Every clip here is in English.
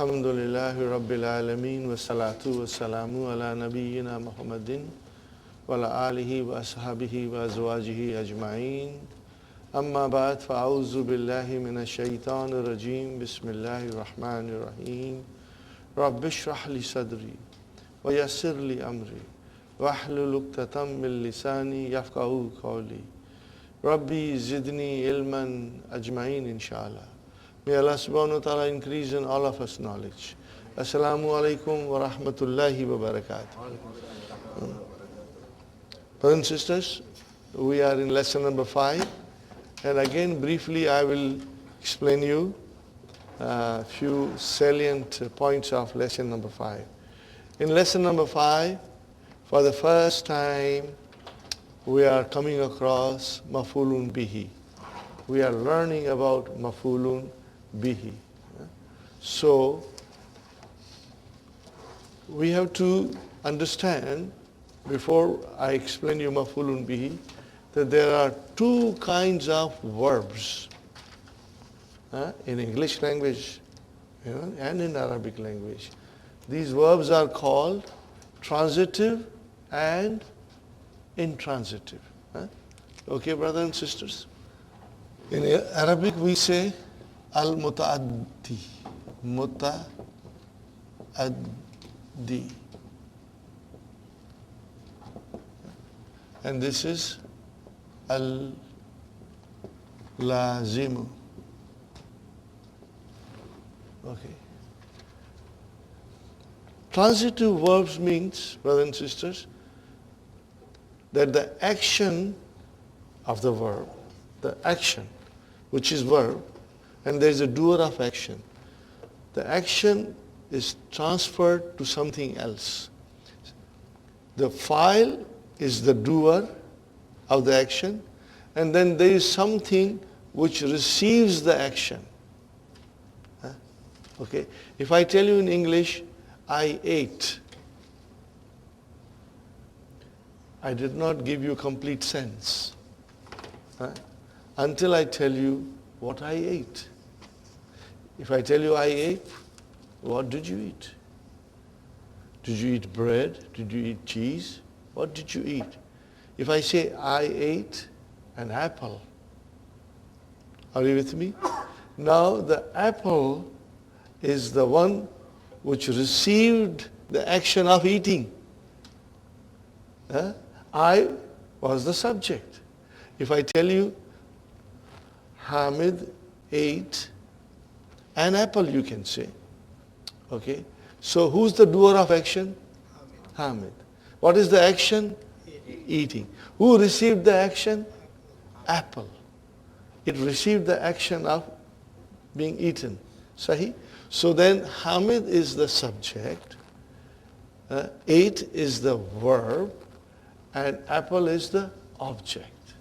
Alhamdulillahi Rabbil Alameen wa salatu wa salamu ala nabiyyina Muhammadin wa ala alihi wa ashabihi wa azwajihi ajma'in. Amma ba'd, fa'auzu billahi minash shaitanir rajim. Bismillahir rahmanir rahim. Rabbi shrah li sadri wa yassir li amri wahlul 'uqdatam min lisani yafqahu qawli. Rabbi zidni ilman ajma'in inshallah. May Allah subhanahu wa ta'ala increase in all of us knowledge. Assalamu alaikum wa rahmatullahi wa barakatuh. Brothers and sisters, we are in lesson number 5. And again, briefly, I will explain you a few salient points of lesson number 5. In lesson number 5, for the first time, we are coming across maf'ulun bihi. We are learning about maf'ulun bihi. So, we have to understand, before I explain you maf'ulun bihi, that there are two kinds of verbs in English language and in Arabic language. These verbs are called transitive and intransitive. Okay, brothers and sisters? In Arabic we say al-muta'addi, muta'addi. And this is al-lazimu. Okay. Transitive verbs means, brothers and sisters, that the action of the verb, the action, which is verb, and there is a doer of action. The action is transferred to something else. The file is the doer of the action, and then there is something which receives the action. Okay? If I tell you in English, I ate, I did not give you complete sense until I tell you what I ate. If I tell you I ate, what did you eat? Did you eat bread? Did you eat cheese? What did you eat? If I say I ate an apple, are you with me? Now the apple is the one which received the action of eating. I was the subject. If I tell you Hamid ate an apple, you can say. Okay? So who's the doer of action? Hamid. What is the action? Eating. Who received the action? Apple. It received the action of being eaten. Sahi? So then Hamid is the subject, ate is the verb, and apple is the object.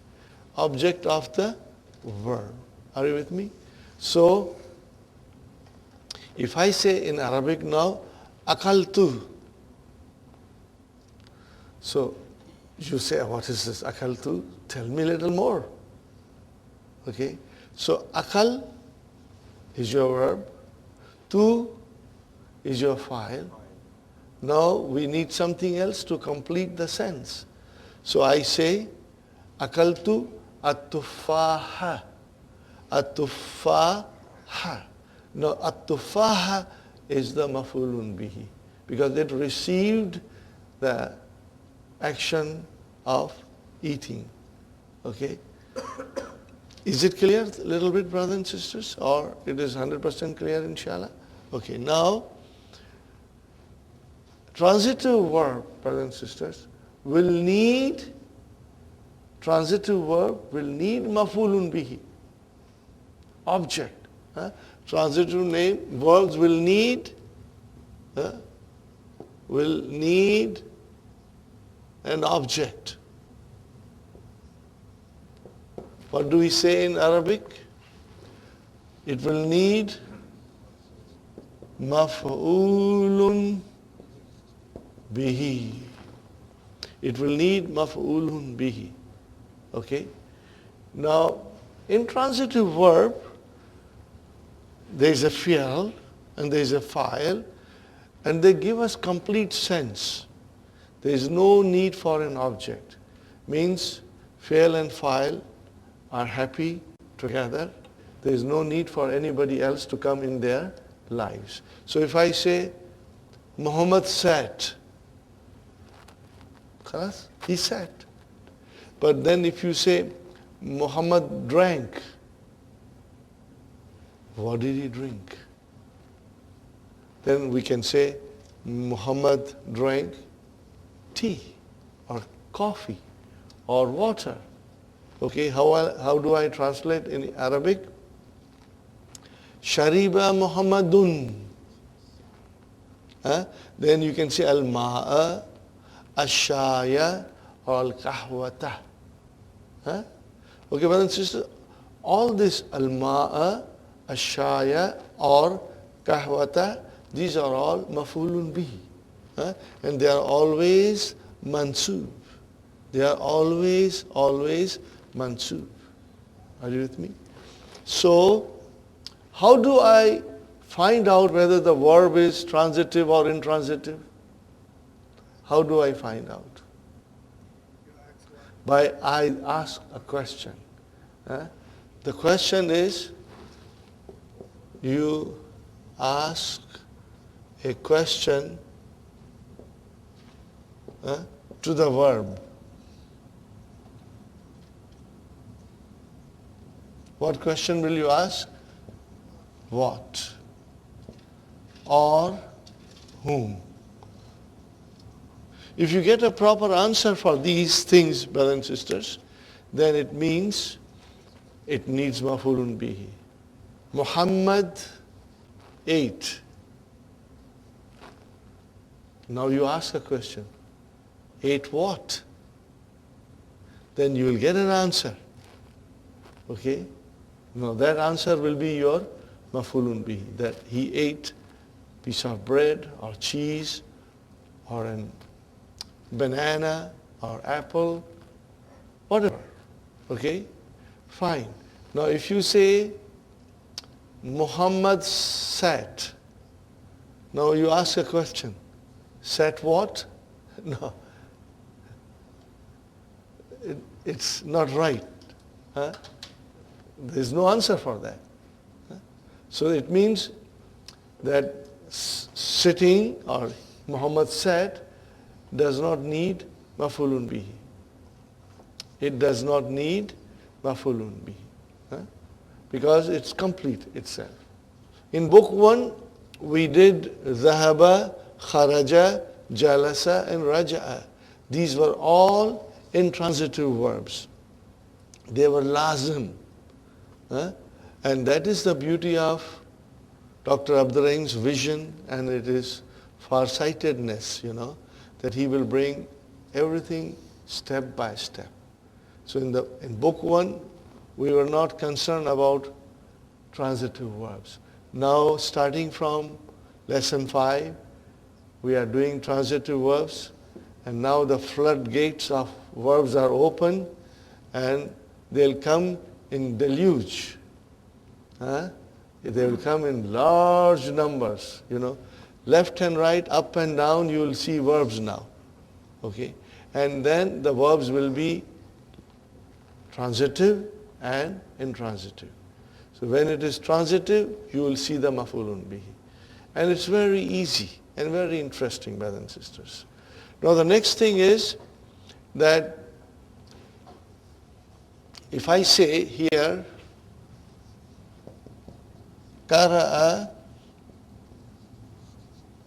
Object of the verb. Are you with me? So, if I say in Arabic now, akaltu. So, you say, what is this akaltu? Tell me a little more. Okay? So, akal is your verb. Tu is your file. Now we need something else to complete the sense. So I say, akaltu at-tufaha. At-tufaha. Now at-tufaha is the maf'ulun bihi, because it received the action of eating. Okay? Is it clear a little bit, brothers and sisters? Or it is 100% clear, inshallah? Okay, now, transitive verb, brothers and sisters, will need maf'ulun bihi, object. Transitive name, verbs will need an object. What do we say in Arabic? It will need maf'ulun bihi. It will need maf'ulun bihi. Okay? Now, in transitive verb, there is a fi'al, and there is a file, and they give us complete sense. There is no need for an object. Means fail and file are happy together. There is no need for anybody else to come in their lives. So if I say, Muhammad sat, khalas, he sat. But then if you say, Muhammad drank, what did he drink? Then we can say, Muhammad drank tea or coffee or water. Okay, how do I translate in Arabic? Shariba Muhammadun. Then you can say al-ma'a, al-shaya, or al-kahwata. Okay, brothers and sisters, all this al-ma'a, al-shaya, or kahwata, these are all maf'ulun bihi. And they are always mansub. They are always mansub. Are you with me? So, how do I find out whether the verb is transitive or intransitive? How do I find out? I ask a question. The question is, you ask a question to the verb. What question will you ask? What? Or whom? If you get a proper answer for these things, brothers and sisters, then it means it needs maf'ulun bihi. Muhammad ate. Now you ask a question. Ate what? Then you will get an answer. Okay? Now that answer will be your maf'ulun bihi, that he ate piece of bread or cheese or a banana or apple, whatever. Okay? Fine. Now if you say Muhammad sat, now you ask a question. Sat what? No. It's not right. There's no answer for that. So it means that sitting or Muhammad sat does not need maf'ulun bihi. It does not need maf'ulun bihi. Because it's complete itself. In book 1, we did dhahaba, kharaja, jalasa, and raja'a. These were all intransitive verbs. They were lazim. And that is the beauty of Dr. Abdurrahim's vision, and it is farsightedness, that he will bring everything step by step. So in book 1, we were not concerned about transitive verbs. Now, starting from lesson 5, we are doing transitive verbs, and now the floodgates of verbs are open, and they'll come in deluge. They will come in large numbers, Left and right, up and down, you will see verbs now. Okay? And then the verbs will be transitive and intransitive. So when it is transitive, you will see the maf'ulun bihi. And it's very easy and very interesting, brothers and sisters. Now the next thing is that if I say here, Qara'a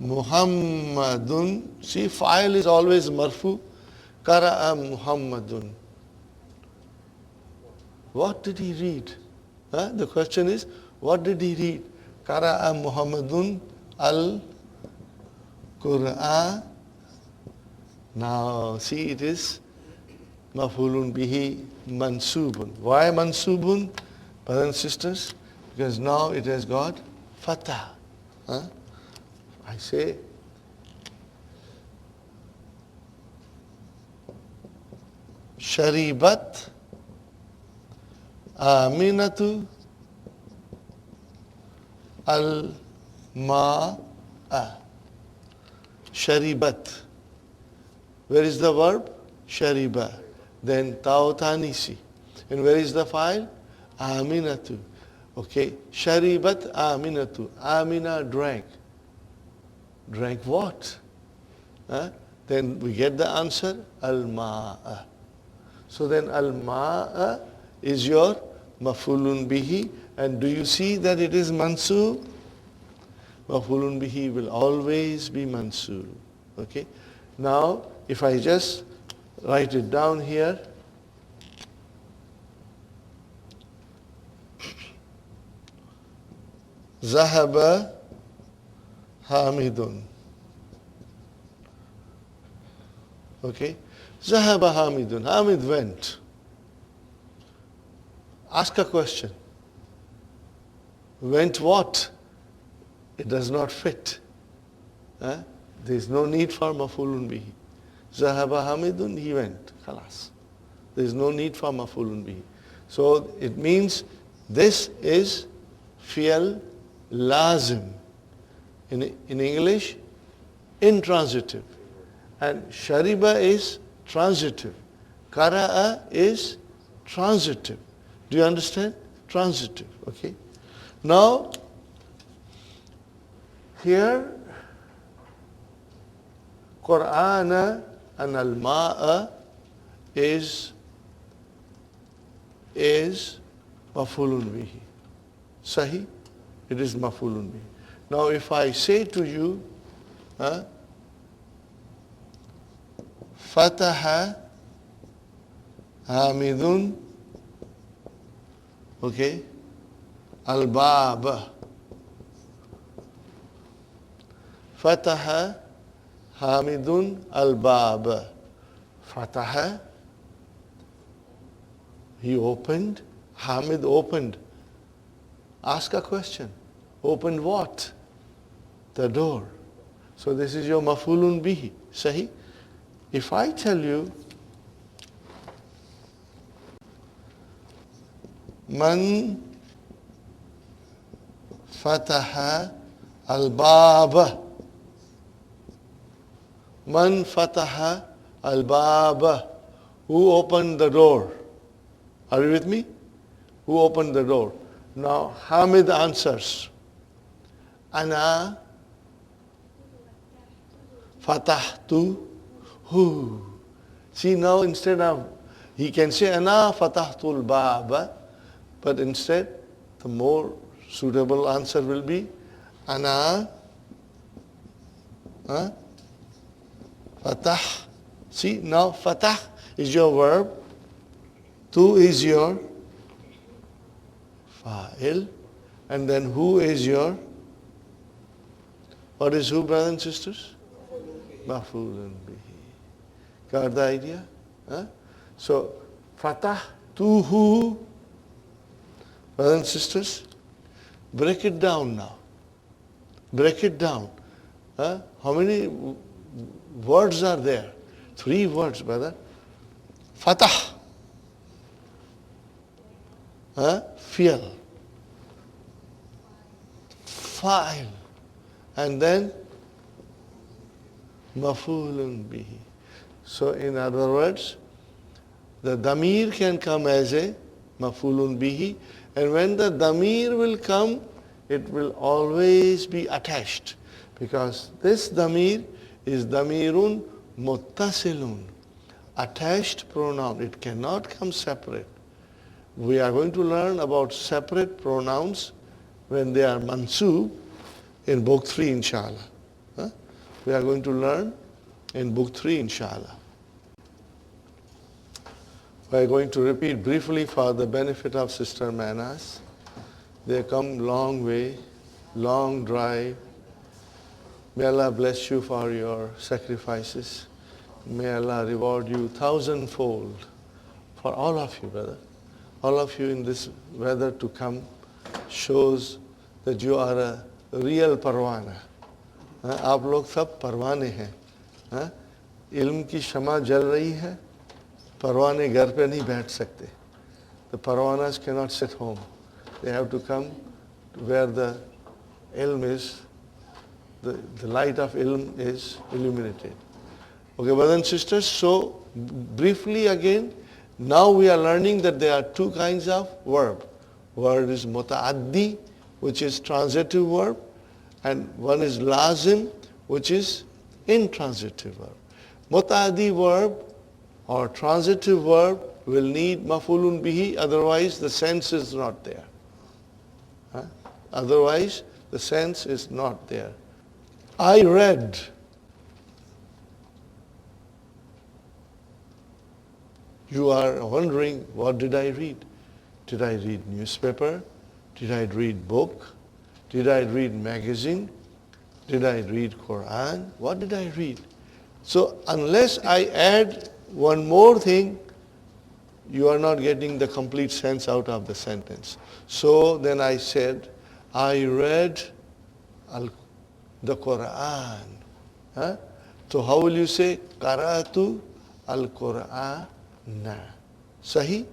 Muhammadun, see, file is always marfu. Qara'a Muhammadun. What did he read? The question is, what did he read? Qara'a Muhammadun al-Qur'an. Now, see, it is maf'ulun bihi mansubun. Why mansubun, brothers and sisters? Because now it has got fatah. I say, Sharibat Aminatu al ma'a. Sharibat. Where is the verb? Shariba. Then ta'utanisi. And where is the file? Aminatu. Okay. Sharibat aminatu. Amina drank. Drank what? Then we get the answer, al-ma'a. So then al-ma'a is your maf'ulun bihi. And do you see that it is mansub? Maf'ulun bihi will always be mansub. Okay. Now, if I just write it down here, Zahaba Hamidun. Okay. Zahaba Hamidun. Hamid went. Ask a question. Went what? It does not fit. There is no need for maf'ulun bihi. Zahaba Hamidun, he went. Khalas. There is no need for maf'ulun bihi. So it means this is fi'al lazim. In English, intransitive. And shariba is transitive. Kara'a is transitive. Do you understand? Transitive. Okay. Now, here, Qur'ana and al-ma'a is maf'ulun bihi. Sahi? It is maf'ulun bihi. Now, if I say to you, Fataha Hamidun, okay, al-baba. Fataha Hamidun al-baba. Fataha, he opened. Hamid opened. Ask a question. Opened what? The door. So this is your maf'ulun bihi. Sahi? If I tell you, Man fataha al-baba. Man fataha al-baba. Who opened the door? Are you with me? Who opened the door? Now Hamid answers, Ana fatahtu hu. See, now instead of, he can say Ana fatahtul baba, but instead the more suitable answer will be Ana fatah. See, now fatah is your verb, tu is your fa'il, and then who is your, what is who, brothers and sisters? Maf'ulun bihi. Got the idea? So, fatah tu who, brothers and sisters, break it down now. Break it down. How many words are there? 3 words, brother. Fatah. Fi'al. Fa'il. And then maf'ulun bihi. So in other words, the damir can come as a maf'ulun bihi, and when the damir will come, it will always be attached, because this damir is damirun muttasilun, attached pronoun. It cannot come separate. We are going to learn about separate pronouns when they are mansub in book 3, inshallah. We are going to learn in book 3, inshallah. We are going to repeat briefly for the benefit of Sister Manas. They come long way, long drive. May Allah bless you for your sacrifices. May Allah reward you 1,000-fold for all of you, brother. All of you in this weather to come shows that you are a real parwana. आप लोग सब परवाने हैं. इल्म की शमा जल रही है, परवाने घर पे नहीं बैठ सकते. The parwanas cannot sit home. They have to come to where the ilm is the light of ilm is illuminated. Okay, brothers and sisters, so briefly again, now we are learning that there are two kinds of verb. Word is muta'addi, which is transitive verb, and one is lazim, which is intransitive verb. Muta'addi verb or transitive verb will need maf'ulun bihi, otherwise the sense is not there. Otherwise the sense is not there. I read. You are wondering, what did I read? Did I read newspaper? Did I read book? Did I read magazine? Did I read Qur'an? What did I read? So unless I add one more thing, you are not getting the complete sense out of the sentence. So then I said, I read the Qur'an. So how will you say? Qara'atu al-Qur'ana. Sahi?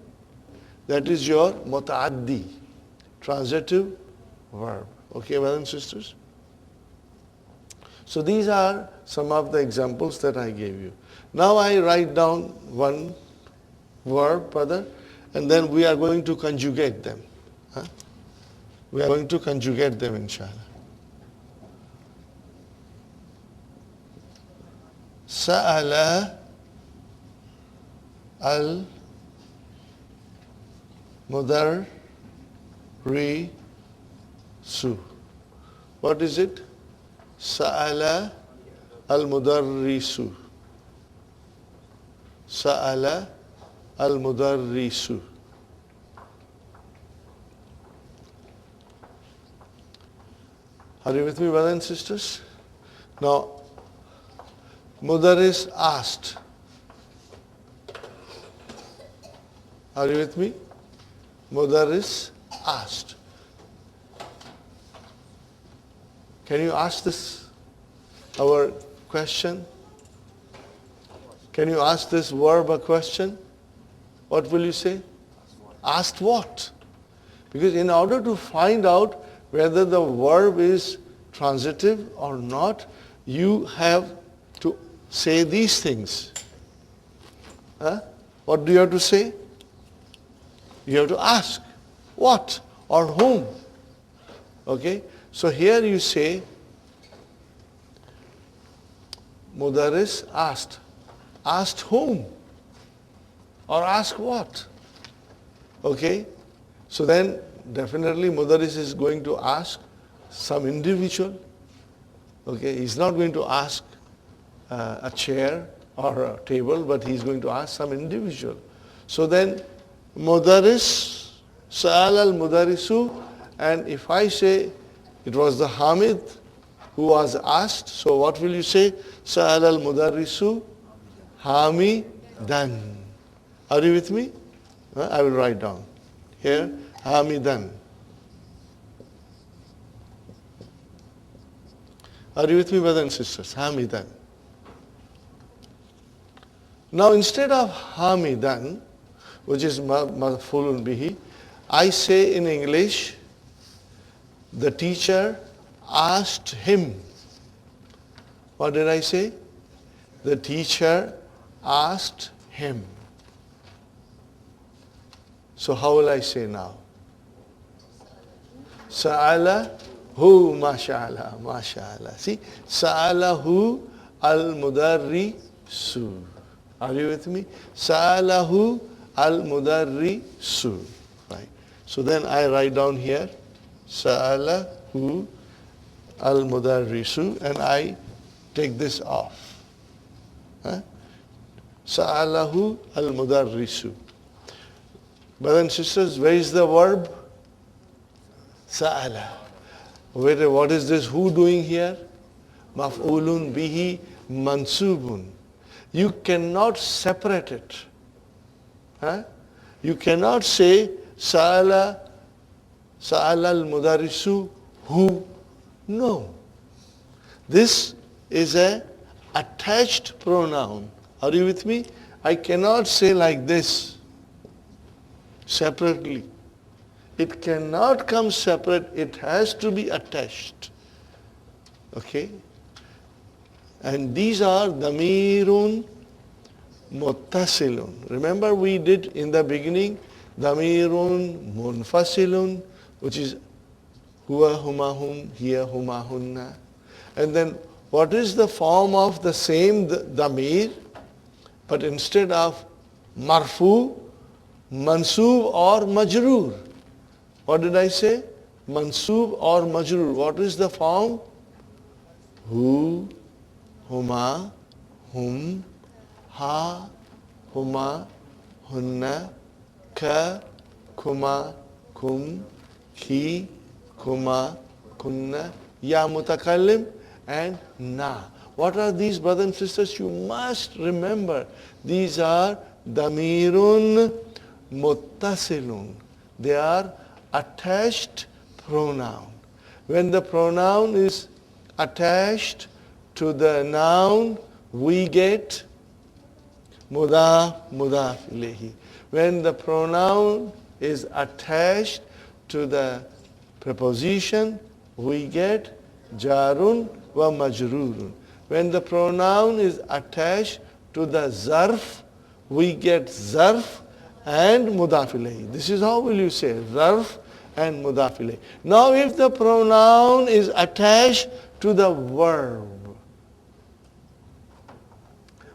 That is your muta'addi, transitive verb. Okay, brothers and sisters? So these are some of the examples that I gave you. Now I write down one verb, brother, and then we are going to conjugate them. We are going to conjugate them, inshallah. Sa'ala al-mudarrisu. What is it? Sa'ala al-mudarrisu. Sa'ala al-mudarrisu. Are you with me, brothers and sisters? Now, Mudarris asked. Are you with me? Mudarris asked. Can you ask this, our question? Can you ask this verb a question? What will you say? Asked what? Because in order to find out whether the verb is transitive or not, you have to say these things. What do you have to say? You have to ask. What or whom? Okay? So here you say, Mudarris asked. Asked whom? Or ask what? Okay? So then definitely Mudarris is going to ask some individual. Okay? He's not going to ask a chair or a table, but he's going to ask some individual. So then Mudarris, Sa'al al-Mudarrisu, and if I say it was the Hamid who was asked, so what will you say? Sa'al al-Mudarrisu Hamidan. Are you with me? I will write down. Here, Hamidan. Are you with me, brothers and sisters? Hamidan. Now instead of Hamidan, which is maf'ulun bihi, I say in English, the teacher asked him. What did I say? The teacher asked him. So how will I say now? Sa'alahu, mashallah, mashallah. See, sa'alahu al-mudarrisu. Are you with me? Sa'alahu al-mudarrisu. Right. So then I write down here, Sa'alahu al-mudarrisu, and I take this off. Sa'alahu al-mudarrisu. Brothers and sisters, where is the verb? Sa'ala. Wait, what is this who doing here? Maf'ulun bihi mansubun. You cannot separate it. You cannot say Sa'ala al-mudarrisu who. No. This is a attached pronoun. Are you with me? I cannot say like this separately. It cannot come separate. It has to be attached. Okay? And these are damirun muttasilun. Remember we did in the beginning damirun munfasilun, which is huwa huma hum, hiya huma hunna. And then what is the form of the same damir, but instead of marfu, mansoob or majroor? What did I say? Mansoob or majroor. What is the form? Hu, huma, hum, ha, huma, hunna, ka, kuma, kum, ki, kuma, kunna, ya mutakallim, and na. What are these, brothers and sisters? You must remember. These are damirun muttasilun. They are attached pronoun. When the pronoun is attached to the noun, we get mudaf, mudaf ilayhi. When the pronoun is attached to the preposition, we get jarun wa majrurun. When the pronoun is attached to the zarf, we get zarf and mudaf ilayhi. This is how will you say zarf and mudaf ilayhi. Now if the pronoun is attached to the verb,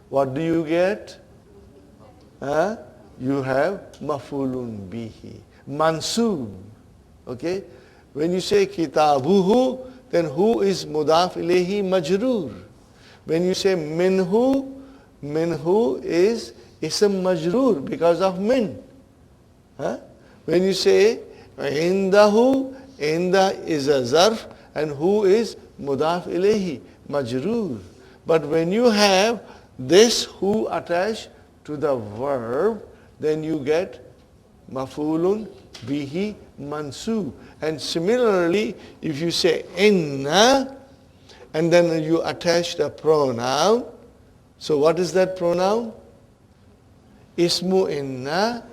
what do you get? You have mafulun bihi, mansoob. Okay? When you say kitabuhu, then hu is mudaf ilayhi majroor. When you say minhu, minhu is ism majroor because of min. When you say indahu, inda is a zarf and hu is mudaf ilayhi majroor. But when you have this hu attached to the verb, then you get mafulun bihi mansoob. And similarly, if you say inna, and then you attach the pronoun, so what is that pronoun? Ismu inna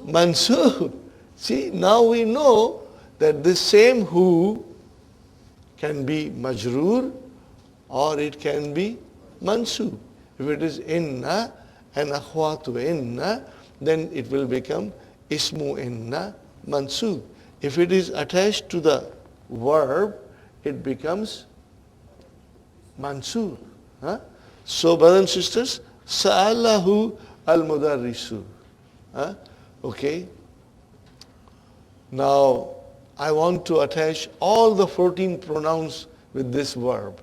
mansoob. See, now we know that this same hu can be majroor or it can be mansoob. If it is inna and akhwatu inna, then it will become ismu inna mansoob. If it is attached to the verb, it becomes mansoob. So, brothers and sisters, sa'alahu al-mudarrisu. Okay. Now, I want to attach all the 14 pronouns with this verb.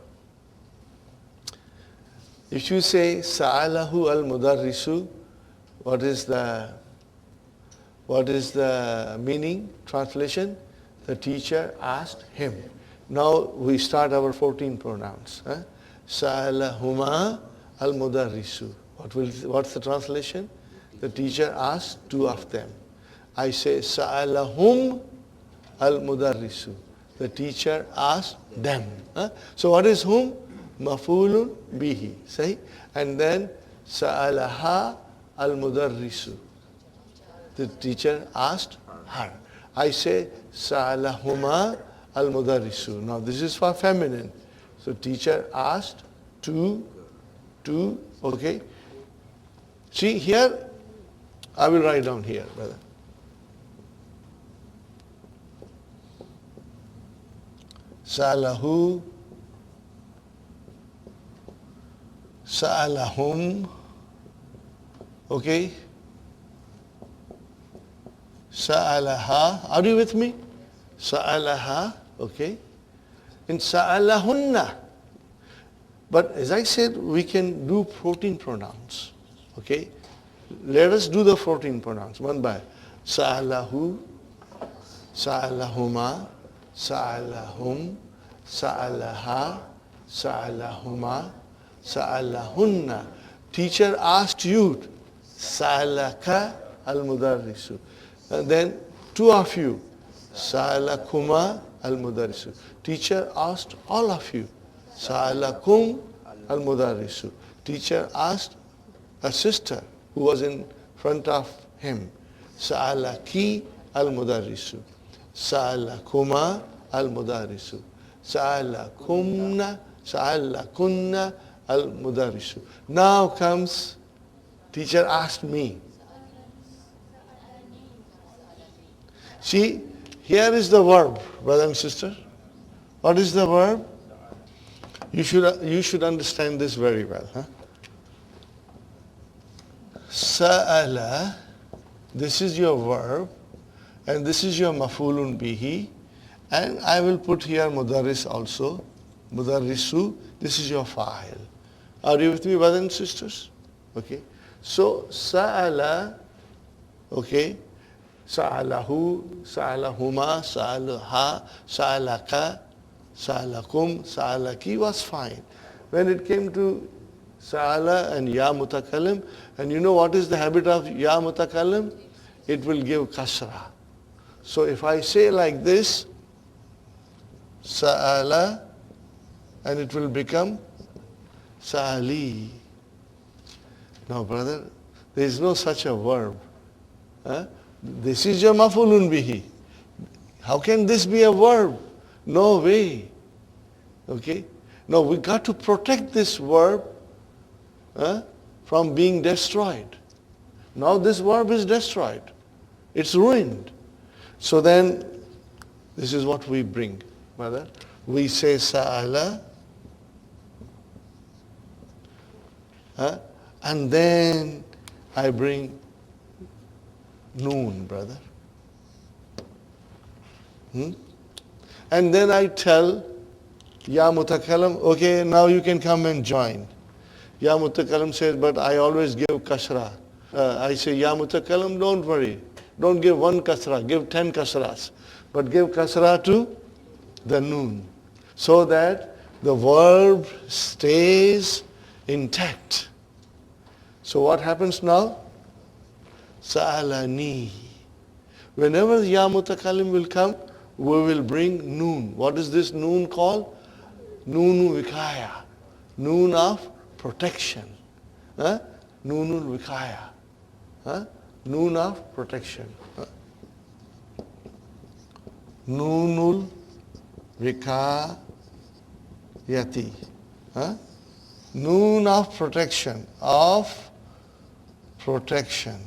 If you say sa'alahu al-mudarrisu, what is the meaning, translation? The teacher asked him. Now we start our 14 pronouns. Sa'alahuma al-mudarrisu. What's the translation? The teacher asked two of them. I say sa'alahum al-mudarrisu. The teacher asked them. So what is whom? Mafulun bihi. Say, and then sa'alaha al-mudarrisu. The teacher asked her. I say sa'alahuma al-mudarrisu. Now this is for feminine. So teacher asked two, okay. See here, I will write down here, brother. Sa'alahu, sa'alahum, okay. Sa'alaha, are you with me? Sa'alaha, okay. In sa'alahunna. But as I said, we can do 14 pronouns, okay. Let us do the 14 pronouns, one by sa'alahu, sa'alahuma, sa'alahum, sa'alaha, sa'alahuma, sa'alahunna. Teacher asked you, sa'alaka al-mudarrisu. And then two of you, sa'alakuma al-mudarrisu. Teacher asked all of you, sa'alakum al-mudarrisu. Teacher asked a sister who was in front of him, sa'alaki al-mudarrisu. Sa'alakuma al-mudarrisu. sa'alakumna, sa'alakunna al-mudarrisu. Now comes, teacher asked me. See, here is the verb, brother and sister. What is the verb? You should understand this very well. Huh? Sa'ala, this is your verb, and this is your maf'ulun bihi, and I will put here mudarris also, mudarrisu, this is your fa'il. Are you with me, brothers and sisters? Okay. So, sa'ala, okay, sa'alahu, sa'alahuma, sa'alaha, sa'alaka, sa'alakum, sa'alaki was fine. When it came to sa'ala and ya mutakallim, and you know what is the habit of ya mutakallim? It will give kasra. So if I say like this, sa'ala, and it will become sa'ali. Now brother, there is no such a verb. Huh? This is your maf'ulun bihi. How can this be a verb? No way. Okay? Now we got to protect this verb from being destroyed. Now this verb is destroyed. It's ruined. So then, this is what we bring, brother. We say sa'ala, and then I bring noon, brother. And then I tell ya mutakallim, okay, now you can come and join. Ya mutakallim says, but I always give kasra. I say, ya mutakallim, don't worry. Don't give one kasra, give 10 kasras. But give kasra to the noon, so that the verb stays intact. So what happens now? Sa'alani. Whenever ya mutakallim will come, we will bring noon. What is this noon called? Noonu vikaya. Noon of protection. Noonul vikaya. Noon of protection. Noonul vikayati. Noon of protection. Of protection.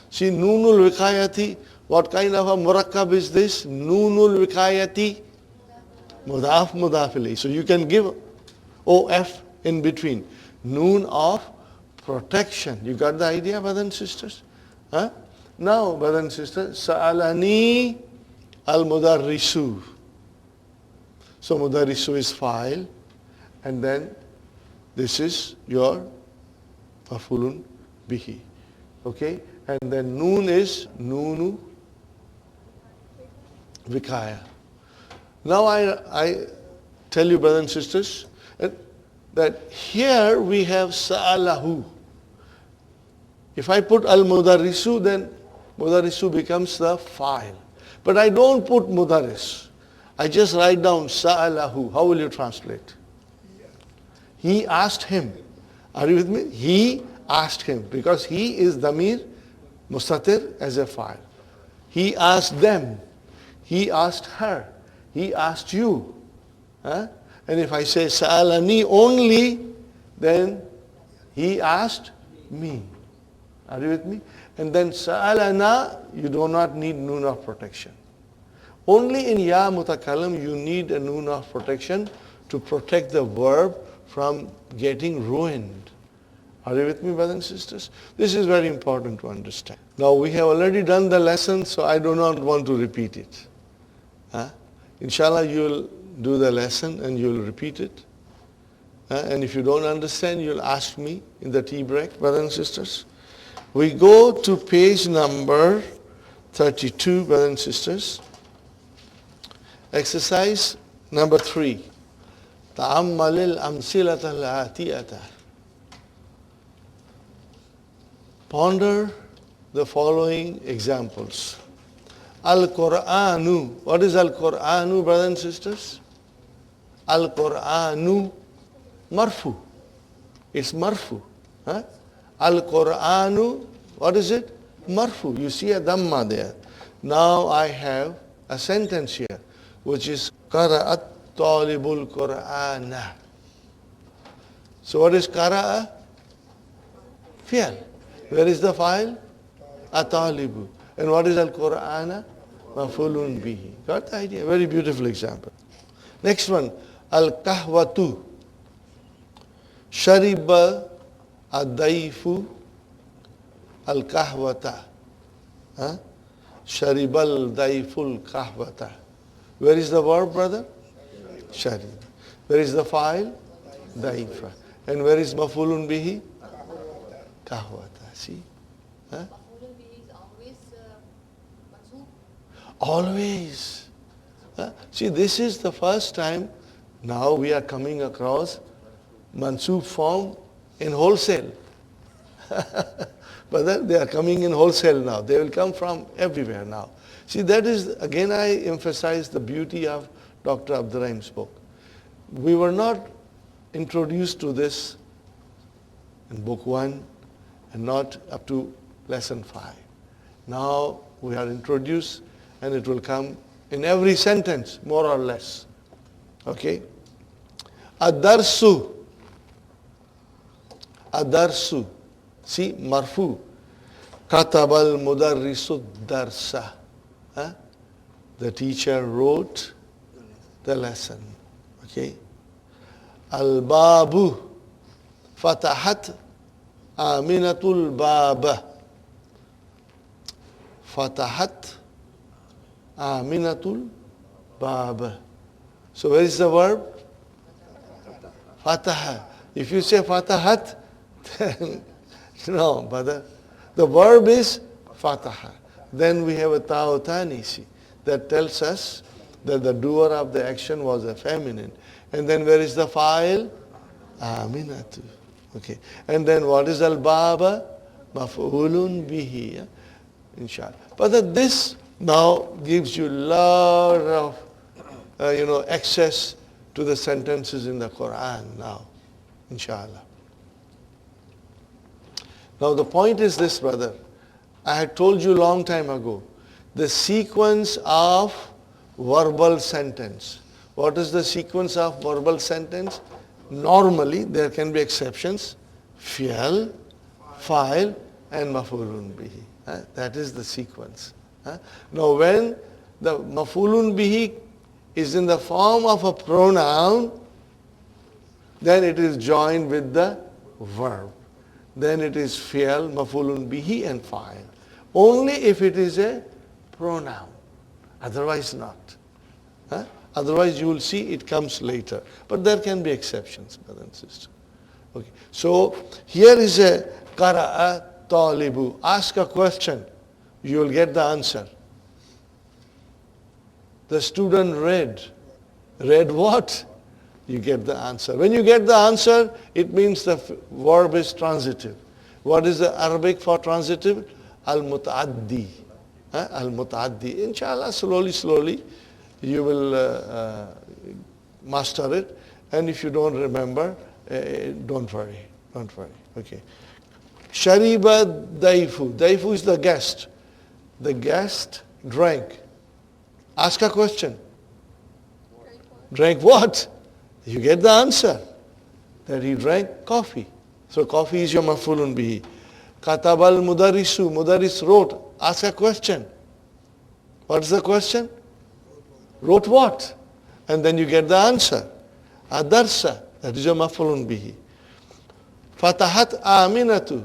See, noonul vikayati, what kind of a murakkab is this? Noonul vikayati, mudaf mudafili. So you can give OF in between. Noon of protection. You got the idea, brothers and sisters? Now, brothers and sisters, sa'alani al-mudarrisu. So mudarrisu is file, and then this is your maf'ulun bihi. Okay? And then noon is noonu vikaya. Now I tell you, brothers and sisters, that here we have sa'alahu. If I put al-mudarrisu, then mudarrisu becomes the file. But I don't put mudarris. I just write down sa'alahu. How will you translate? He asked him. Are you with me? He asked him, because he is damir mustatir as a file. He asked them. He asked her. He asked you. And if I say sa'alani only, then he asked me. Are you with me? And then sa'alana, you do not need noon of protection. Only in ya mutakallim you need a noon of protection to protect the verb from getting ruined. Are you with me, brothers and sisters? This is very important to understand. Now we have already done the lesson, so I do not want to repeat it. Inshallah, you will do the lesson and you will repeat it. And if you don't understand, you'll ask me in the tea break, brothers and sisters. We go to page number 32, brothers and sisters. Exercise number 3. تأمل الأمثلة الآتية. Ponder the following examples. Al-Qur'anu. What is Al-Qur'anu, brothers and sisters? Al-Qur'anu marfu. It's marfu. Al-Qur'anu, what is it? Marfu. You see a dhamma there. Now I have a sentence here, which is qara'at talibul Qur'ana. So what is qara'a? Fi'l. Where is the file? Atalibu. And what is al-Qur'ana? Mafulun bihi. Got the idea? Very beautiful example. Next one, al-kahwatu. Shariba ad-daifu al-kahwata. Sharibal daiful kahwata. Where is the verb, brother? Sharib. Where is the file? Daifa. And where is mafulun bihi? Kahwata. See? Maf'ulun bihi is always mansoob. Always. See, this is the first time now we are coming across mansoob form in wholesale. But then they are coming in wholesale now. They will come from everywhere now. See, that is, again I emphasize the beauty of Dr. Abdurrahim's book. We were not introduced to this in book 1 and not up to lesson 5. Now we are introduced and it will come in every sentence, more or less. Okay? Adarsu. Adarsu. See, marfu. Katabal mudarrisu darsa. The teacher wrote the lesson. Okay? Al-babu. Fatahat Aminatul baba. Fatahat Aminatul baba. So where is the verb? Fataha. If you say fatahat, then no, but the verb is fataha. Then we have a ta'utanisi that tells us that the doer of the action was a feminine. And then where is the file? Aminatu. Okay. And then what is al-baba? Maf'ulun bihi. Inshallah. But this now gives you a lot of access to the sentences in the Qur'an now. Inshallah. Now the point is this, brother. I had told you long time ago, the sequence of verbal sentence. What is the sequence of verbal sentence? Normally, there can be exceptions. Fi'al, fa'il, and maf'ulun bihi. That is the sequence. Now when the maf'ulun bihi is in the form of a pronoun, then it is joined with the verb. Then it is fi'al, maf'ulun bihi, and fa'il. Only if it is a pronoun. Otherwise not. Otherwise you will see it comes later. But there can be exceptions, brother and sister. Okay. So here is a qara'a talibu. Ask a question. You will get the answer. The student read. Read what? You get the answer. When you get the answer, it means the verb is transitive. What is the Arabic for transitive? Al-muta'addi. Al-muta'addi. Inshallah, slowly, you will master it. And if you don't remember, don't worry. Don't worry. Okay. Shariba daifu. Daifu is the guest. The guest drank. Ask a question. Drank what? You get the answer. That he drank coffee. So coffee is your maf'ulun bihi. Katabal mudarrisu. Mudarris wrote. Ask a question. What's the question? Wrote what? And then you get the answer. Adarsa. That is your maf'ulun bihi. Fatahat aminatu.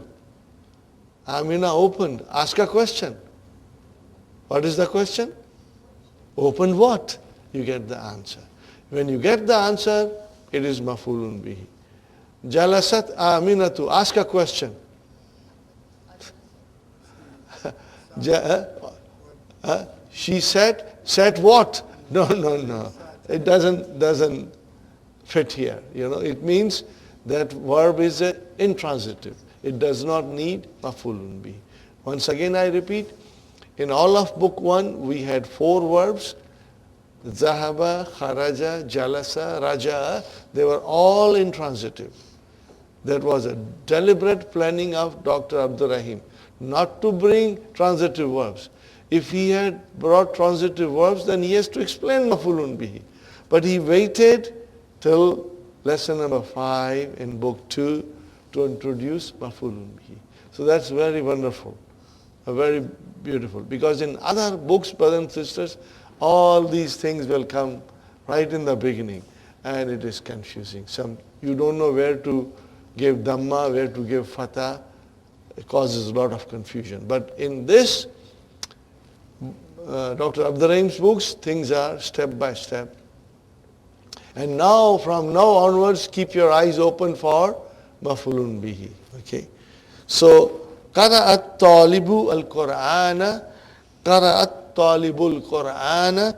Amina opened. Ask a question. What is the question? Opened what? You get the answer. When you get the answer, it is maf'ulun bihi. Jalasat aminatu. Ask a question. She said, sat what? No. It doesn't fit here. It means that verb is intransitive. It does not need maf'ulun bihi. Once again I repeat, in all of book 1 we had 4 verbs. Zahaba, kharaja, jalasa, raja. They were all intransitive. That was a deliberate planning of Dr. Abdurrahim not to bring transitive verbs. If he had brought transitive verbs, then he has to explain maf'ulun bihi. But he waited till lesson number 5 in book 2 to introduce maf'ulun bihi. So that's very wonderful, very beautiful. Because in other books, brothers and sisters, all these things will come right in the beginning, and it is confusing. You don't know where to give dhamma, where to give fatha. It causes a lot of confusion. But in this, Dr. Abdurrahim's books, things are step by step. And now, from now onwards, keep your eyes open for maf'ulun bihi. Okay. So, qara'at talibu al-Qur'ana, qara'at talibul Qur'ana.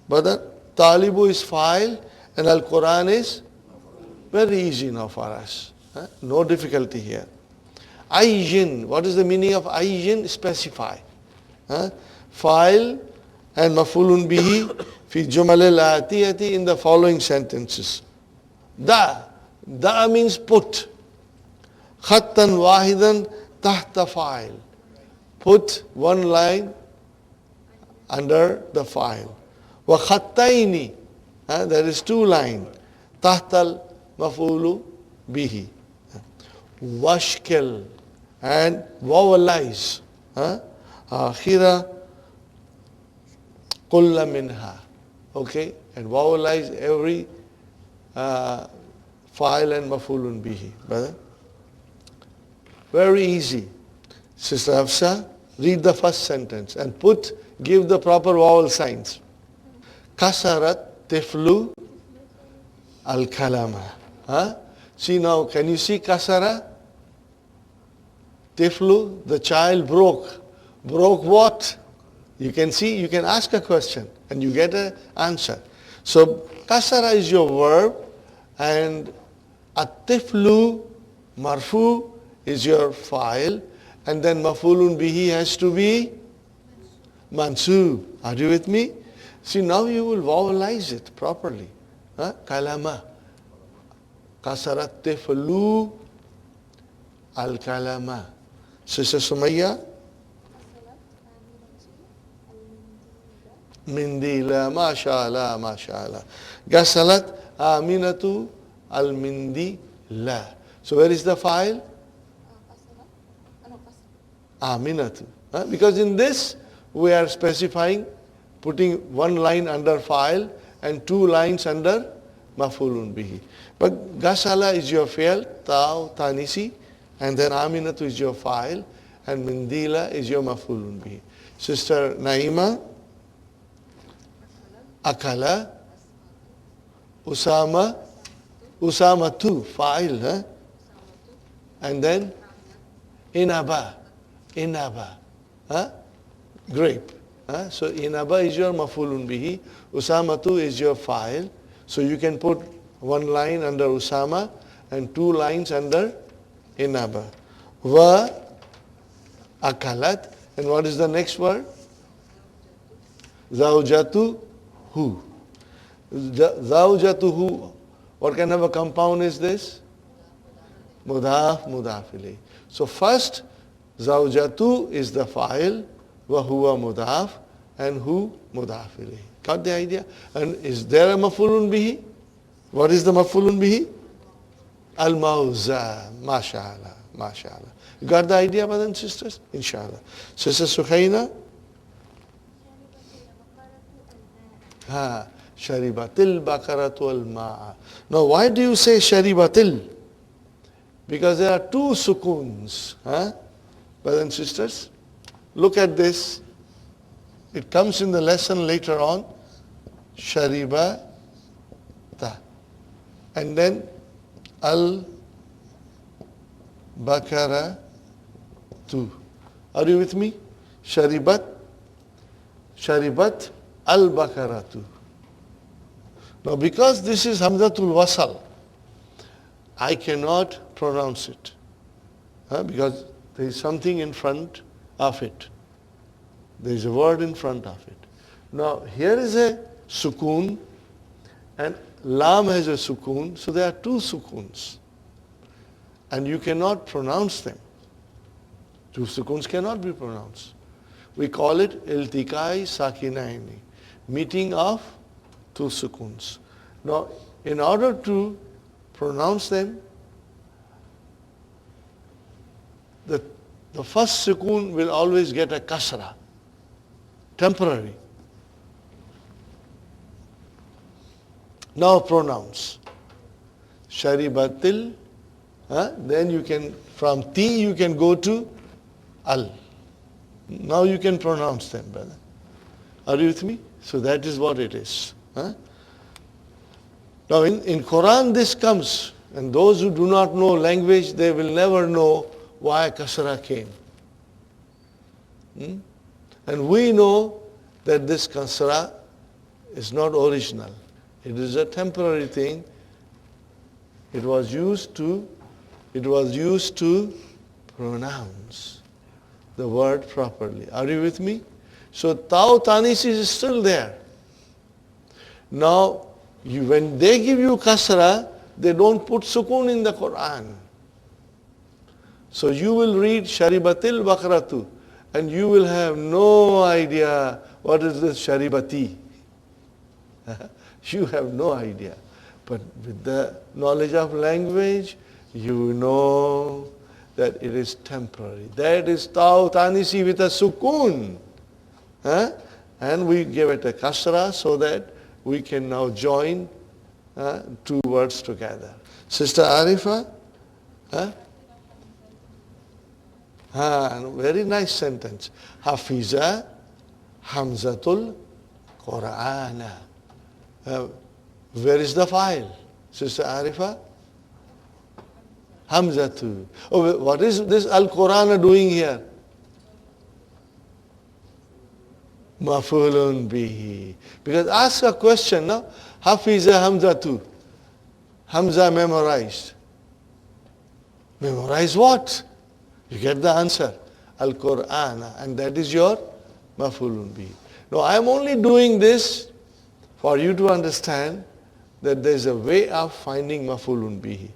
But talibu is file and al-Quran is very easy now for us. No difficulty here. Ayyin, what is the meaning of ayyin? Specify. File and maf'ulun bihi fi jumal al-atiyati in the following sentences. Da means put. Khattan wahidan tahta file. Put one line under the file. Wa khattaini, there is 2 lines. Tahtal maf'ulu bihi. Washkel and vowelize. Akhira kulla minha. Okay, and vowelize every file and maf'ulun bihi. Brother? Very easy. Sister Hafsa, read the first sentence and give the proper vowel signs. Kasarat tiflu al-kalama. See now, can you see kasara? Tiflu, the child broke. Broke what? You can see, you can ask a question and you get an answer. So kasara is your verb and at-tiflu marfu is your file, and then maf'ulun bihi has to be mansub. Are you with me? See, now you will vowelize it properly. Kalama. Kasarat tiflu al-kalama. Sister Sumayya? Mindila, mashallah, mashallah. Gasalat aminatu al-mindila. So where is the file? Aminatu. Because in this, we are specifying, putting 1 line under file and 2 lines under maf'ulun bihi. But gasala is your fi'l, taw, tanisi, and then aminatu is your file, and mindila is your maf'ulun bihi. Sister Naima? Akala, Usama, Usamatu, fa'il, and then Inaba, grape. So Inaba is your maf'ulun bihi, Usamatu is your fa'il. So you can put 1 line under Usama and 2 lines under Inaba. Wa akalat, and what is the next word? Zawjatu. Who? Zawjatuhu. What kind of a compound is this? Mudaf, mudafili. So first, zawjatu is the file, wa huwa mudaf, and hu mudafili. Got the idea? And is there a maf'ulun bihi? What is the maf'ulun bihi? Al-mawza. MashaAllah, MashaAllah. You got the idea, brothers and sisters? Inshallah. Sister Sukhaina? Sharibatil bakaratu al-ma'a. Now why do you say sharibatil? Because there are 2 sukuns. Brothers and sisters, look at this. It comes in the lesson later on. Sharibata. And then al-bakaratu. Are you with me? Sharibat al-bakaratu. Now because this is Hamzatul Wasal, I cannot pronounce it. Because there is something in front of it. There is a word in front of it. Now here is a sukoon and lam has a sukoon, so there are 2 sukoons. And you cannot pronounce them. 2 sukoons cannot be pronounced. We call it iltikai sakinaini, meeting of two sukuns. Now, in order to pronounce them, the first sukun will always get a kasra, temporary. Now pronouns. Sharibatil, then you can, from ti you can go to al. Now you can pronounce them, brother. Are you with me? So that is what it is. Now in Qur'an this comes, and those who do not know language, they will never know why kasra came. And we know that this kasra is not original. It is a temporary thing. It was used to pronounce the word properly. Are you with me? So Tau Tanis is still there. Now, when they give you kasra, they don't put sukun in the Quran. So you will read Sharibatil Bakratu, and you will have no idea what is this Sharibati. You have no idea. But with the knowledge of language, you know that it is temporary. That is Tau Tanisi with a sukun. And we give it a kasra so that we can now join two words together. Sister Arifa? Very nice sentence. Hafiza Hamzatul Qur'ana. Where is the file? Sister Arifa? Hamzatu. Oh, what is this Al-Qur'ana doing here? Mafulun bihi. Because ask a question now. Hafiza Hamzatu. Hamza memorized. Memorize what? You get the answer. Al-Qur'ana. And that is your mafulun bihi. Now I am only doing this for you to understand that there is a way of finding mafulun bihi.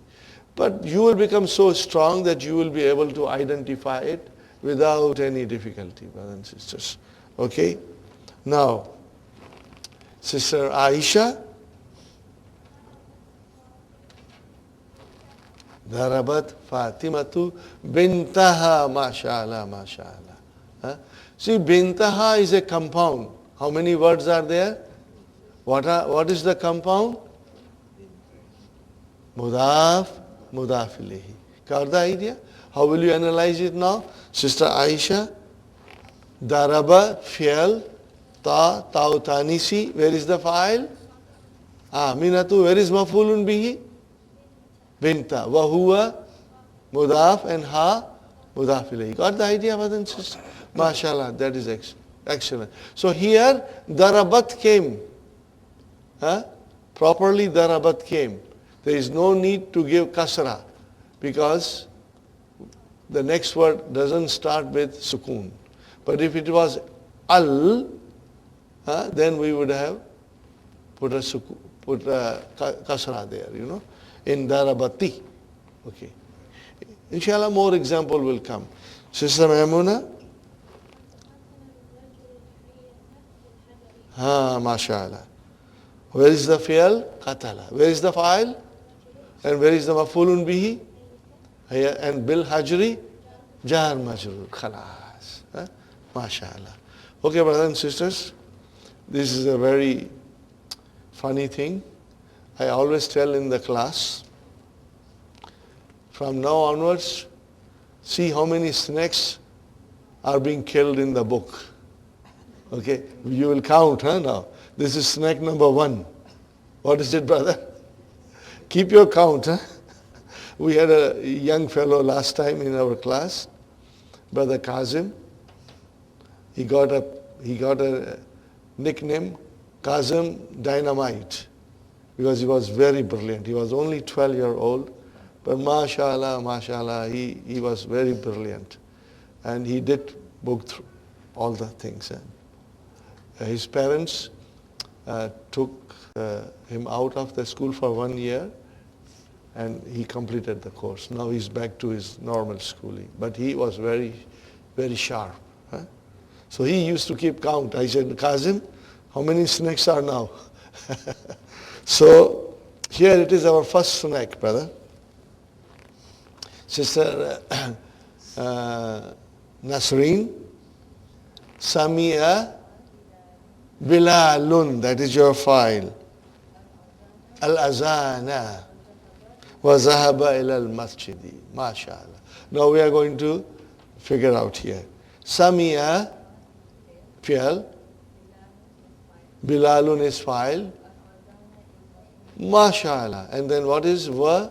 But you will become so strong that you will be able to identify it without any difficulty, brothers and sisters. Okay? Now, Sister Aisha, Darabat Fatimatu bintaha, mashallah, mashallah. See, bintaha is a compound. How many words are there? What is the compound? Mudaf, mudaf ilayhi. Got the idea? How will you analyze it now? Sister Aisha, Daraba, fi'al, Ta'u tanisi, where is the file? Minatu, where is mafulun bihi? Binta. Wahuwa, mudaf, and ha, mudaf ilayhi. Got the idea, brothers and sisters? MashaAllah, that is excellent. So here, Darabat came. Properly Darabat came. There is no need to give kasra because the next word doesn't start with sukun. But if it was al, then we would have put a kasra there, in Darabati. Okay. Inshallah, more example will come. Sister Maimuna? MashaAllah. Where is the fi'al? Qatala. Where is the file? And where is the mafulun bihi? And bil hajri? Jar majrur. Khalas. MashaAllah. Okay, brothers and sisters, this is a very funny thing. I always tell in the class, from now onwards, see how many snakes are being killed in the book. Okay, you will count, now. This is snake number 1. What is it, brother? Keep your count, We had a young fellow last time in our class, Brother Kazim. He got a nickname, Kazim Dynamite, because he was very brilliant. He was only 12-year-old, but mashallah, he was very brilliant. And he did book through all the things. His parents took him out of the school for 1 year, and he completed the course. Now he's back to his normal schooling. But he was very, very sharp. So he used to keep count. I said, Kazim, how many snakes are now? So here it is our first snake, brother. Sister Nasreen, Samia Bilalun, that is your file. Al-Azana wa zahaba ila al-masjidi. MashaAllah. Now we are going to figure out here. Samia, fi'al. Bilalun is file. MashaAllah. And then what is wa?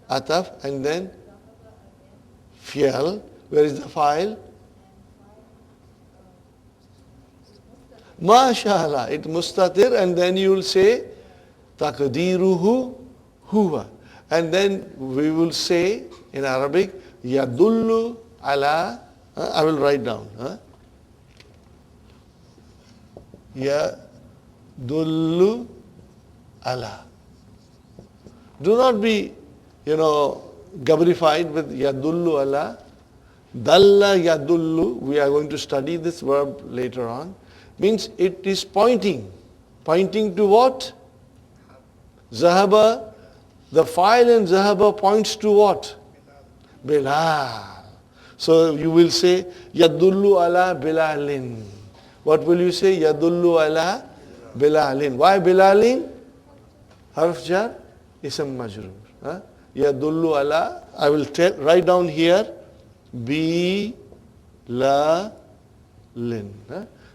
Ataf. And then fi'al. Where is the file? MashaAllah. It mustatir, and then you will say taqdiruhu huwa. And then we will say in Arabic, yadullu ala, I will write down. Yadullu ala. Do not be, gabrified with yadullu ala. Dalla yadullu, we are going to study this verb later on, means it is pointing. Pointing to what? Zahaba, the file in Zahaba points to what? Bilal. So you will say, yadullu ala Bilalin. What will you say? Yadullu ala Bilalin. Why Bilalin? Harf jar, ism majrur. Yadullu ala, I will write down here, Bilalin.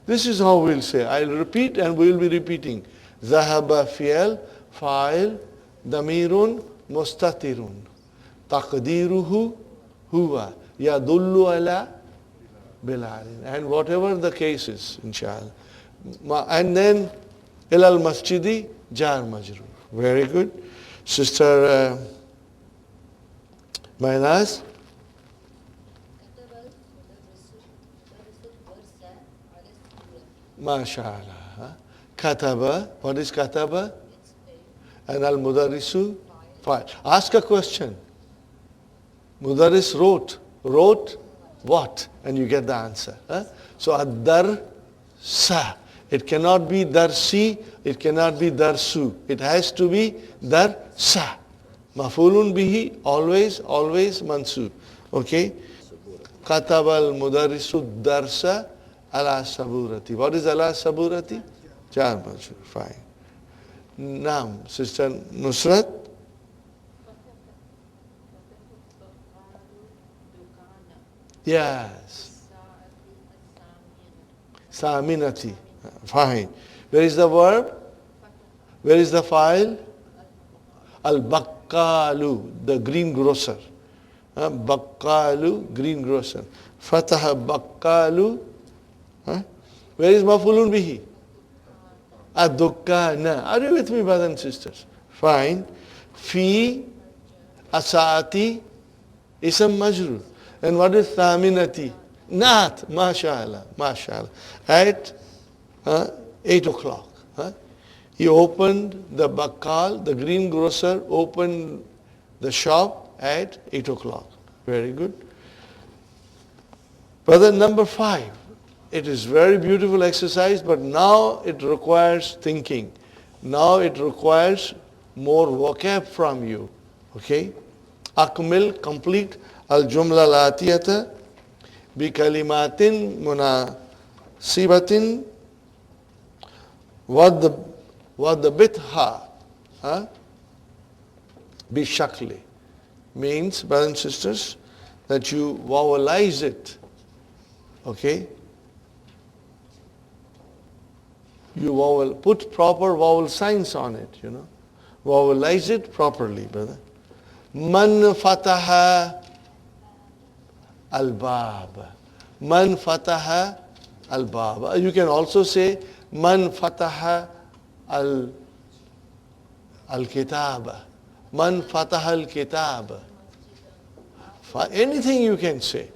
This is how we'll say. I'll repeat and we'll be repeating. Zahaba fi'al, fa'il, damirun, mustatirun. Taqdiruhu huwa. Yadullu ala Bilalin. And whatever the case is, inshallah. And then, ilal masjidi, jar majrur. Very good. Sister Mainaz. MashaAllah. Kataba. What is kataba? And al-mudarrisu? Fine. Ask a question. Mudarris wrote. Wrote what? And you get the answer. So ad-dar sa. It cannot be darsi. It cannot be darsu. It has to be dar sa. Mafulun bihi, always, always mansub. Okay? Kataba al-mudarrisu darsa ala saburati. What is ala saburati? Jar majrur. Fine. Now, Sister Nusrat. Yes. Saminati. Fine. Where is the verb? Where is the file? Al-Bakkalu, the greengrocer. Bakkalu, greengrocer. Fataha Bakkalu. Where is Mafulun bihi? Ad-Dukkana. Are you with me, brothers and sisters? Fine. Fi Asaati Isam Majrur. And what is Thaminati? Naat. MashaAllah. MashaAllah. At 8 o'clock. He opened the Bakkal, the greengrocer opened the shop at 8 o'clock. Very good. Brother, number 5. It is very beautiful exercise, but now it requires thinking. Now it requires more vocab from you. Okay? Akmil, complete al-jumla al-atiyata bi kalimatin munasibatin what the bitha bi shakli means, brothers and sisters, that you vowelize it. Okay? You put proper vowel signs on it, Vowelize it properly, brother. Man fataha al-bab. Man fataha al-bab. You can also say man fataha al-kitab. Man fataha al-kitab. Anything you can say.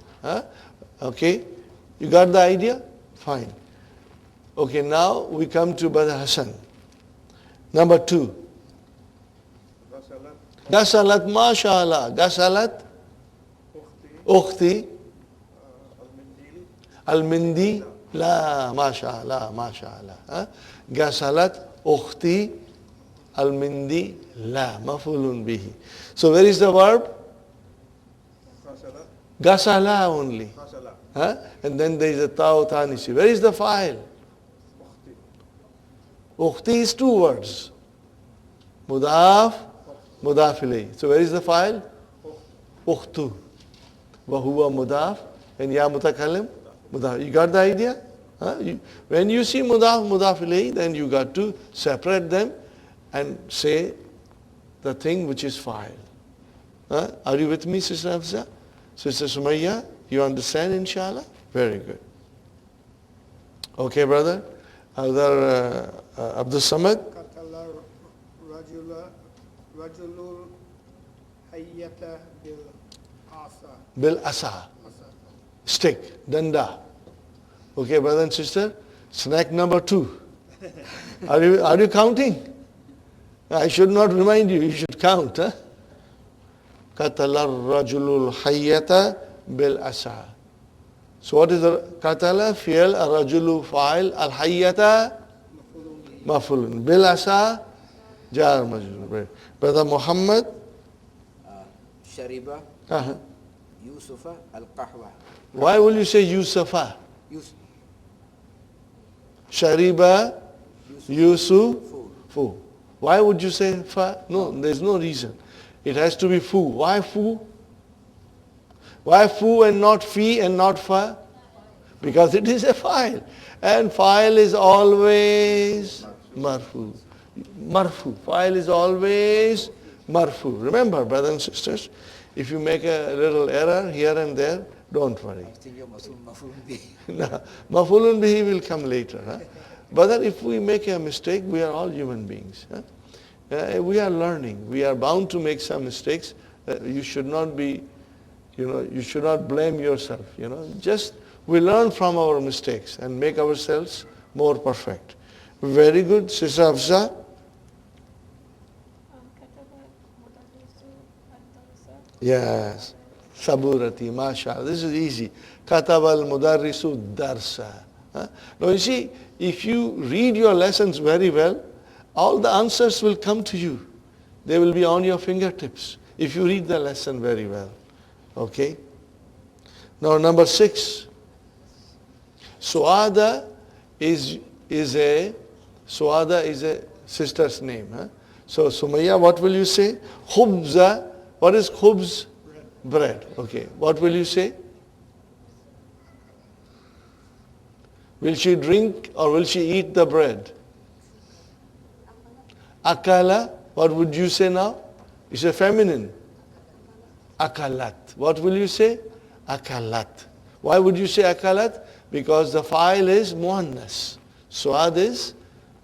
Okay? You got the idea? Fine. Okay, now we come to Brother Hassan. Number 2. Gasalat, mashallah. Gasalat, ukhti, al-mindi, La, mashallah, mashallah. Huh? Gasalat ukhti al-mindi la, mafulun bihi. So where is the verb? Gasala only. Huh? And then there is a ta'u tanisi. Where is the file? Ukhti is two words. Mudaf, mudaf ilayhi. So where is the file? Ukhtu. Wa huwa mudaf. And ya mutakallim, mudaf. You got the idea? Huh? When you see mudaf, mudaf ilayhi, then you got to separate them and say the thing which is file. Huh? Are you with me, Sister Hafsa? Sister Sumayya, you understand, inshallah? Very good. Okay, brother. Other Abdul Samad? Rajulul hayyata Bil asa. Stick, danda. Okay, brother and sister. Snack number 2. Are you counting? I should not remind you. You should count. Huh? Qatala rajulul hayyata bil asa. So what is the qatala? Fi'l, ar-rajulu fa'il, al-hayyata maf'ulun. Bil asa jar majrur. Brother Muhammad? Shariba Yusufa al-qahwa. Why will you say Yusufa? Shariba Yusufu. Why would you say fa? No, there's no reason. It has to be fu. Why fu? Why fu and not fi and not fa? Because it is a file. And file is always marfu. Marfu. File is always marfu. Remember, brothers and sisters, if you make a little error here and there, don't worry. No, mafulun bihi will come later. Huh? But if we make a mistake, we are all human beings. Huh? We are learning. We are bound to make some mistakes. You should not be, you should not blame yourself. Just we learn from our mistakes and make ourselves more perfect. Very good, Sister Hafsa. Yes. Saburati, mashallah. This is easy. Katab al-mudarrisu darsa. Now you see, if you read your lessons very well, all the answers will come to you. They will be on your fingertips if you read the lesson very well. Okay? Now number 6. Suada is a sister's name. Huh? So Sumayya, what will you say? Khubza. What is khubz? Bread. Okay. What will you say? Will she drink or will she eat the bread? Akala. What would you say now? It's a feminine. Akalat. What will you say? Akalat. Why would you say akalat? Because the file is muannas. Suad is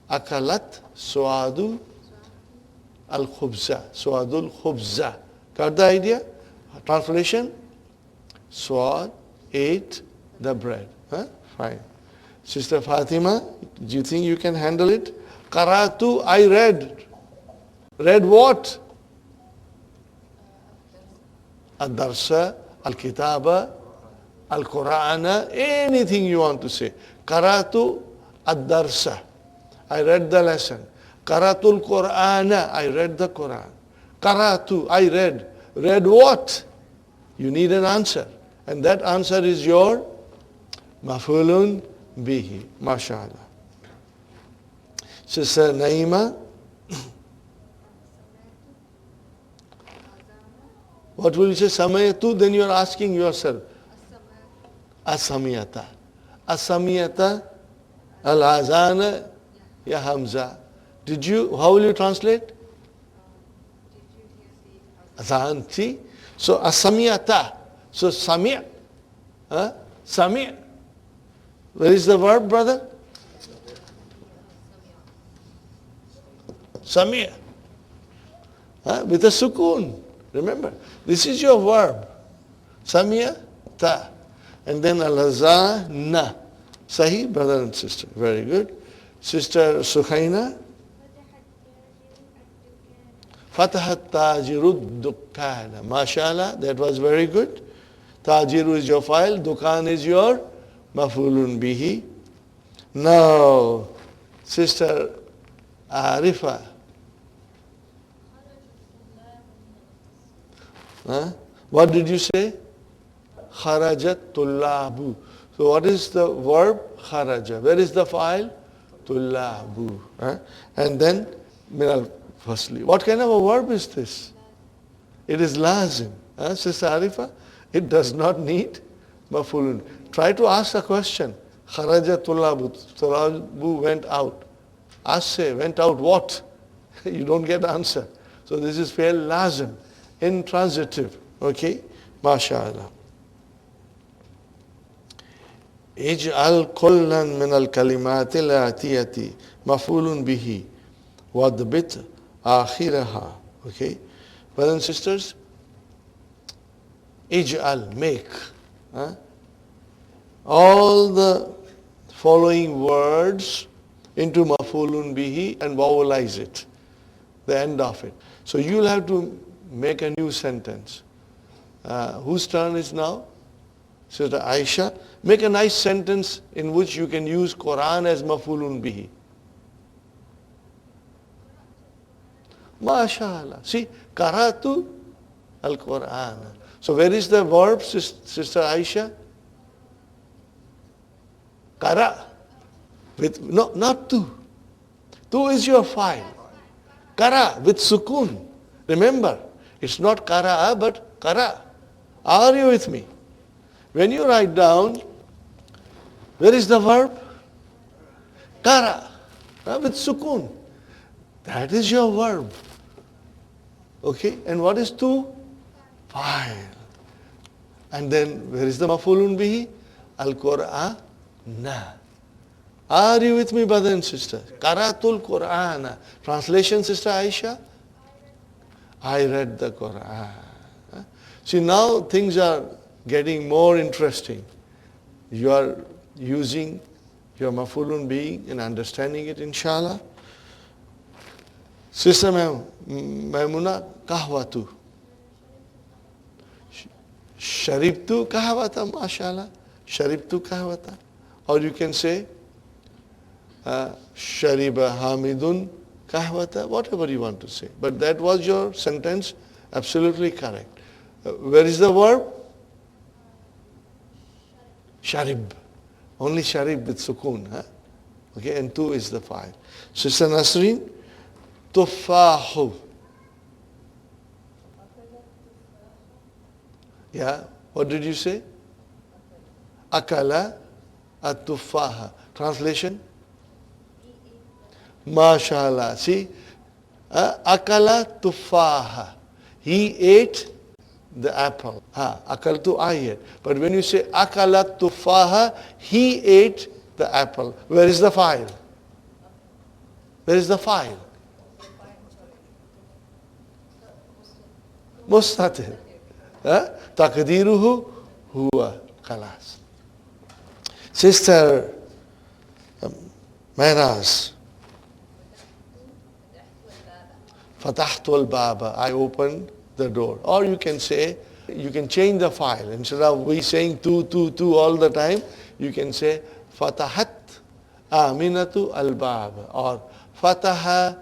akalat, suadu al-khubza. Suadul khubza. Got the idea? Translation? Suad ate the bread. Huh? Fine. Sister Fatima, do you think you can handle it? Qaratu, I read. Read what? Ad-darsa, al-kitaba, al-Qur'ana, anything you want to say. Qaratu ad-darsa. I read the lesson. Qaratul Qur'ana. I read the Quran. Qaratu, I read. Read what? You need an answer. And that answer is your mafulun bihi. MashaAllah. Sister Naima. What will you say? Samayatu? Then you are asking yourself. Asamiyata. Asamiyata. Al-azana. Ya Hamza. How will you translate? Azan. See? So asamiyata. So sami'. Sami'. Where is the verb, brother? Sami'. With a sukoon. Remember, this is your verb. Sami'a ta. And then al-azana. Sahih, brother and sister. Very good. Sister Sukhaina. Fatahat tajirud dukkana. MashaAllah, that was very good. Tajiru is your file. Dukkan is your mafulun bihi. Now, Sister Arifa. Huh? What did you say? Kharajat tullabu. So what is the verb? Kharaja. Where is the file? Tullabu. Huh? And then, minal firstly. What kind of a verb is this? It is lazim. Huh? Sister Arifa, it does not need mafulun. Try to ask a question. Kharaja tullabu. Tullabu went out. Asse went out what? You don't get answer. So this is fair lazim. Intransitive. Okay? MashaAllah. اجعل كلا من الكلمات الآتية مفعول به واضبط آخرها. Okay? Brothers and sisters, اجعل, make. Huh? All the following words into maf'ulun bihi and vowelize it, the end of it. So you'll have to make a new sentence. Whose turn is now? Sister Aisha. Make a nice sentence in which you can use Qur'an as maf'ulun bihi. MashaAllah. See, qara'tu al-Qur'an. So where is the verb, Sister Aisha? Qara. No, not tu. Tu is your file. Qara with sukun. Remember, it's not qara'a but qara. Are you with me? When you write down, where is the verb? Qara. With sukun. That is your verb. Okay? And what is tu? File. And then where is the maf'ulun bihi? Al-Qur'an. Are you with me, brother and sister? Qaratul Qur'ana. Translation, Sister Aisha? I read the Qur'an. See, now things are getting more interesting. You are using your maf'ulun bihi and understanding it, inshallah. Sister Maimuna, kahwatu. Sharibtu kahwata, mashallah. Sharibtu kahwata. Or you can say, Shariba Hamidun kahwata, whatever you want to say. But that was your sentence, absolutely correct. Where is the verb? Sharib. Only sharib with sukun. Huh? Okay, and tu is the file. Sister Nasreen, tufahu. Yeah, what did you say? Akala at-tufaha. Translation? MashaAllah. See? Akala tufaha. He ate the apple. Akaltu, I ate. But when you say akala tufaha, he ate the apple. Where is the file? Where is the file? Mustatir. Taqdiruhu huwa. Khalas. Sister Mehraj. Fatahtu al-baba. I opened the door. Or you can say, you can change the file. Instead of we saying tu all the time, you can say Fatahat Aminatu al-baba. Or Fataha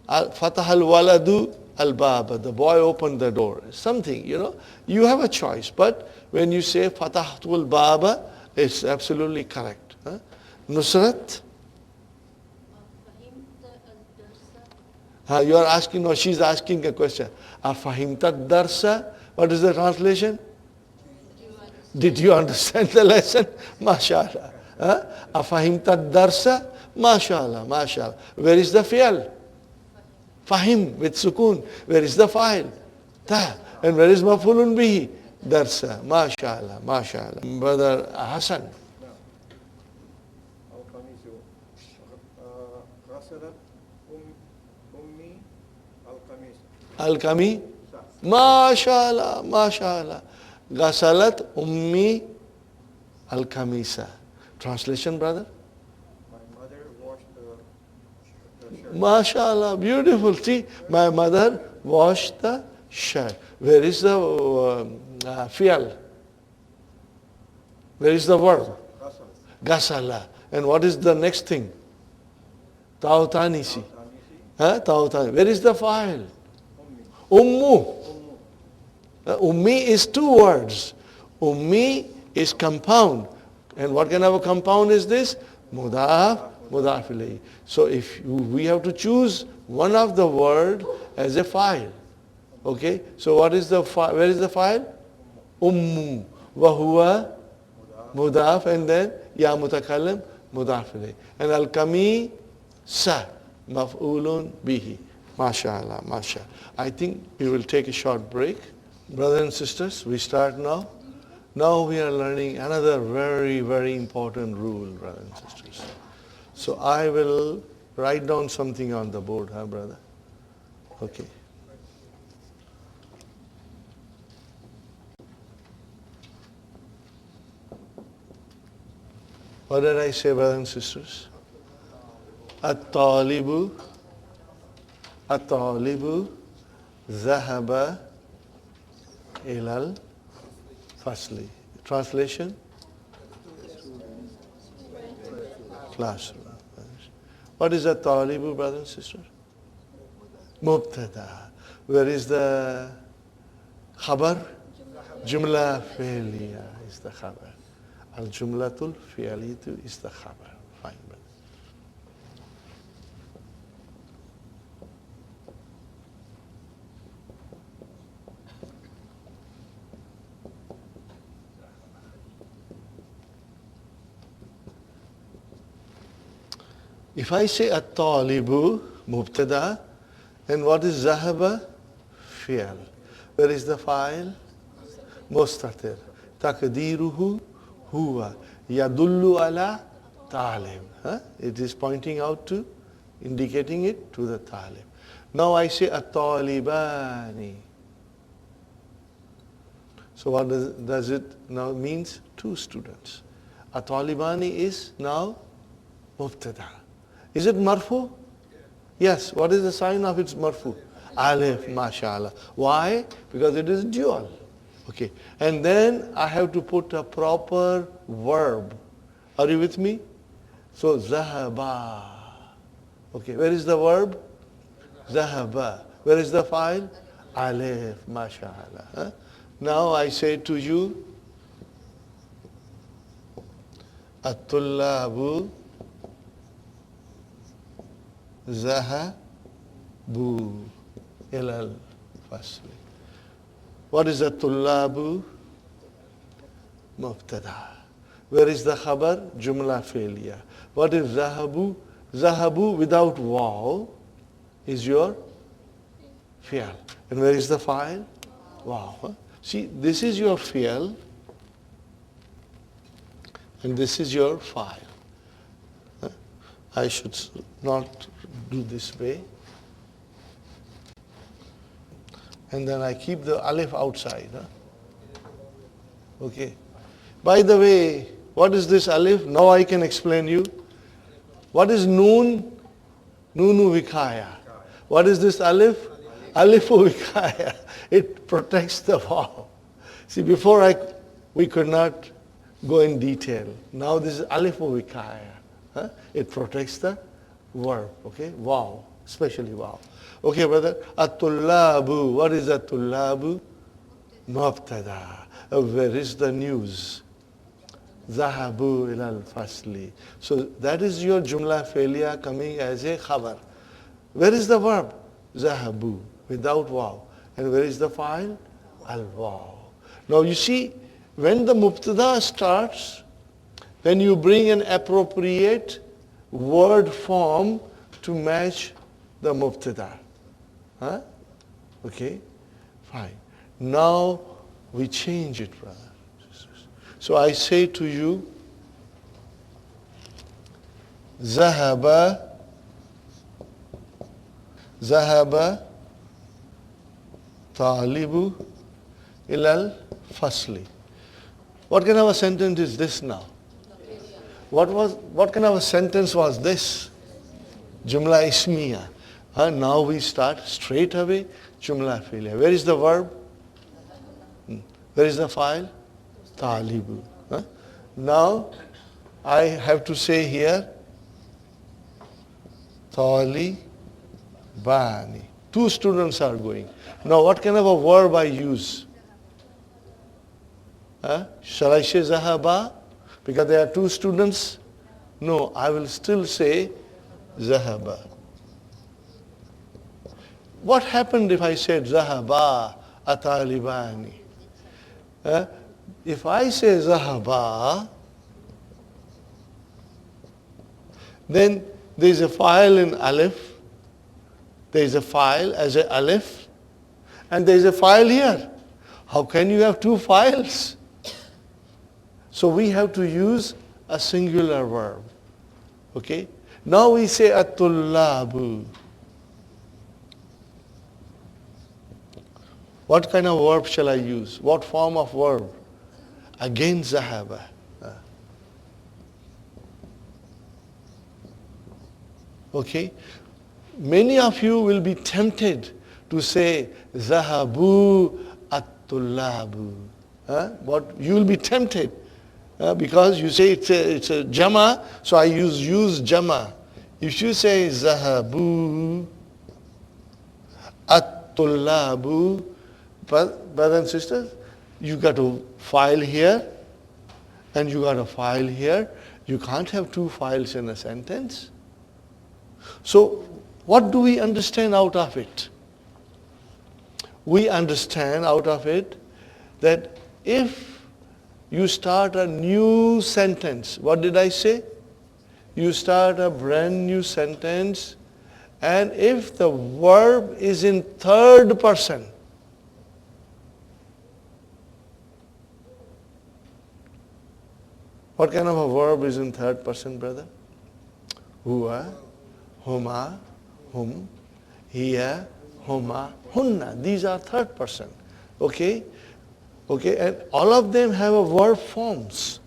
al-waladu al-baba. The boy opened the door. Something, you have a choice. But when you say Fatahtu al-baba, it's absolutely correct. Nusrat? You are asking, or she's asking a question. Afahimta darsa? What is the translation? Did you understand the lesson? MashaAllah. Afahimta darsa? MashaAllah, MashaAllah. Where is the fi'al? Fahim with sukun. Where is the file? Ta. And where is maf'ulun bihi? Darsa. MashaAllah, MashaAllah. Brother Hassan. Al-Kami? MashaAllah, MashaAllah. Ghasalat ummi al-kamisa. Translation, brother? My mother washed the shirt. MashaAllah, beautiful. See, my mother washed the shirt. Where is the fi'al? Where is the verb? Ghasala. And what is the next thing? Ta'utanisi. Ta'utani. Where is the fa'il? Ummu. Ummi is two words. Ummi is compound. And what kind of a compound is this? Mudaf, mudaf ilayhi. So if we have to choose one of the word as a file. Okay? So what is the file? Where is the file? Ummu. Wahuwa mudaf, and then ya mutakallim mudaf ilayhi. And al-kami sa maf'ulun bihi. MashaAllah, mashallah. I think we will take a short break. Brothers and sisters, we start now. Now we are learning another very, very important rule, brothers and sisters. So I will write down something on the board, huh, brother? Okay. What did I say, brothers and sisters? At-talibu zahaba ilal fasli. Translation? Classroom. What is at-talibu, brothers and sisters? Mubtada. Where is the khabar? Jumla fi'liya is the khabar. Al-jumlatul fi'liyatu is the khabar. Fine, brother. If I say at-talibu, mubtada, then what is zahaba? Fi'al. Where is the fa'il? Mustatir. Takdiruhu huwa. Yadullu ala talib. It is pointing out to, indicating it to the talib. Now I say at-talibani. So what does it now means? Two students. At-talibani is now mubtada. Is it marfu? Yes. What is the sign of its marfu? Alif, mashallah. Why? Because it is dual. Okay. And then I have to put a proper verb. Are you with me? So, zahaba. Okay. Where is the verb? Zahaba. Where is the file? Alif, mashallah. Now I say to you, at-tullabu zahabu ilal fasli. What is the tullabu? Mubtada. Where is the khabar? Jumla fi'liya. What is zahabu? Zahabu without waw is your fi'al. And where is the fa'il? Wow. See, this is your fi'al and this is your fa'il. I should not do this way. And then I keep the alif outside. Okay. By the way, what is this alif? Now I can explain you. What is noon? Nunu vikaya. What is this alif? Alifu vikaya. It protects the vaw. See, before we could not go in detail. Now this is alifu vikaya. It protects the verb, okay? Wow, especially wow. Okay, brother. At-tullabu. What is at-tullabu? Mubtada. Where is the news? Zahabu ilal fasli. So that is your jumla fi'liya coming as a khabar. Where is the verb? Zahabu, without wow. And where is the fa'il? Al-waw. Now you see, when the mubtada starts, when you bring an appropriate word form to match the mubtada. Okay? Fine. Now we change it, brother. So I say to you, Zahaba talibu ilal fasli. What kind of a sentence is this now? What kind of a sentence was this? Jumla ismiya. Now we start straight away jumla fi'liya. Where is the verb? Where is the file? Talibu. Now I have to say here, talibani. Two students are going. Now what kind of a verb I use? Shall I say zahaba? Because there are two students? No, I will still say zahaba. What happened if I said zahaba atalibani? If I say zahaba, then there is a file in alif, there is a file as a alif, and there is a file here. How can you have two files? So we have to use a singular verb. Okay? Now we say at-tullabu. What kind of verb shall I use? What form of verb? Again zahaba. Okay? Many of you will be tempted to say zahabu at-tullabu. But you will be tempted because you say it's a jama, so I use jama. If you say zahabu at-tullabu, brothers and sisters, you got a file here and you got a file here. You can't have two files in a sentence. So what do we understand out of it? We understand out of it that if you start a new sentence, what did I say? You start a brand new sentence, and if the verb is in third person, what kind of a verb is in third person, brother? Huwa, huma, hum, hiya, huma, hunna. These are third person. Okay? Okay, and all of them have a verb forms.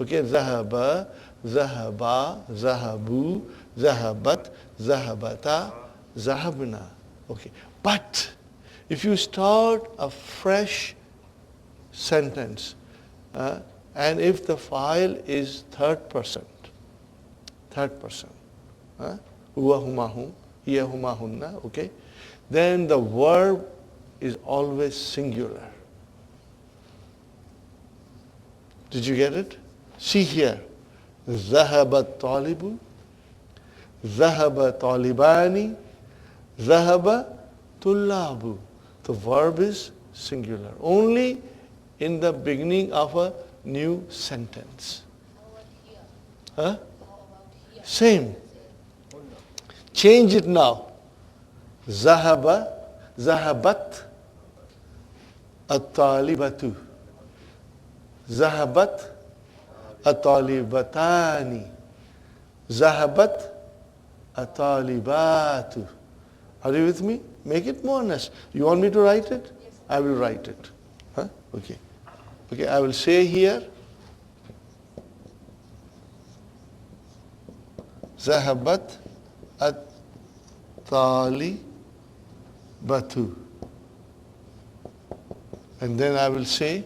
Okay, zahaba, zahaba, zahabu, zahabat, zahabata, zahabna. Okay, but if you start a fresh sentence, and if the file is third person, huwa, huma, hum, hiya, huma, hunna, okay, then the verb is always singular. Did you get it? See here. ذهب الطالب, ذهب طالبان, ذهب طلاب. The verb is singular. Only in the beginning of a new sentence. How about here? Same. Change it now. ذهب, ذهبت الطالبة. ذهبت الطالبتان. ذهبت الطالبات. Are you with me? Make it more nice. You want me to write it? Yes. I will write it. Okay. Okay, I will say here. ذهبت الطالبة. And then I will say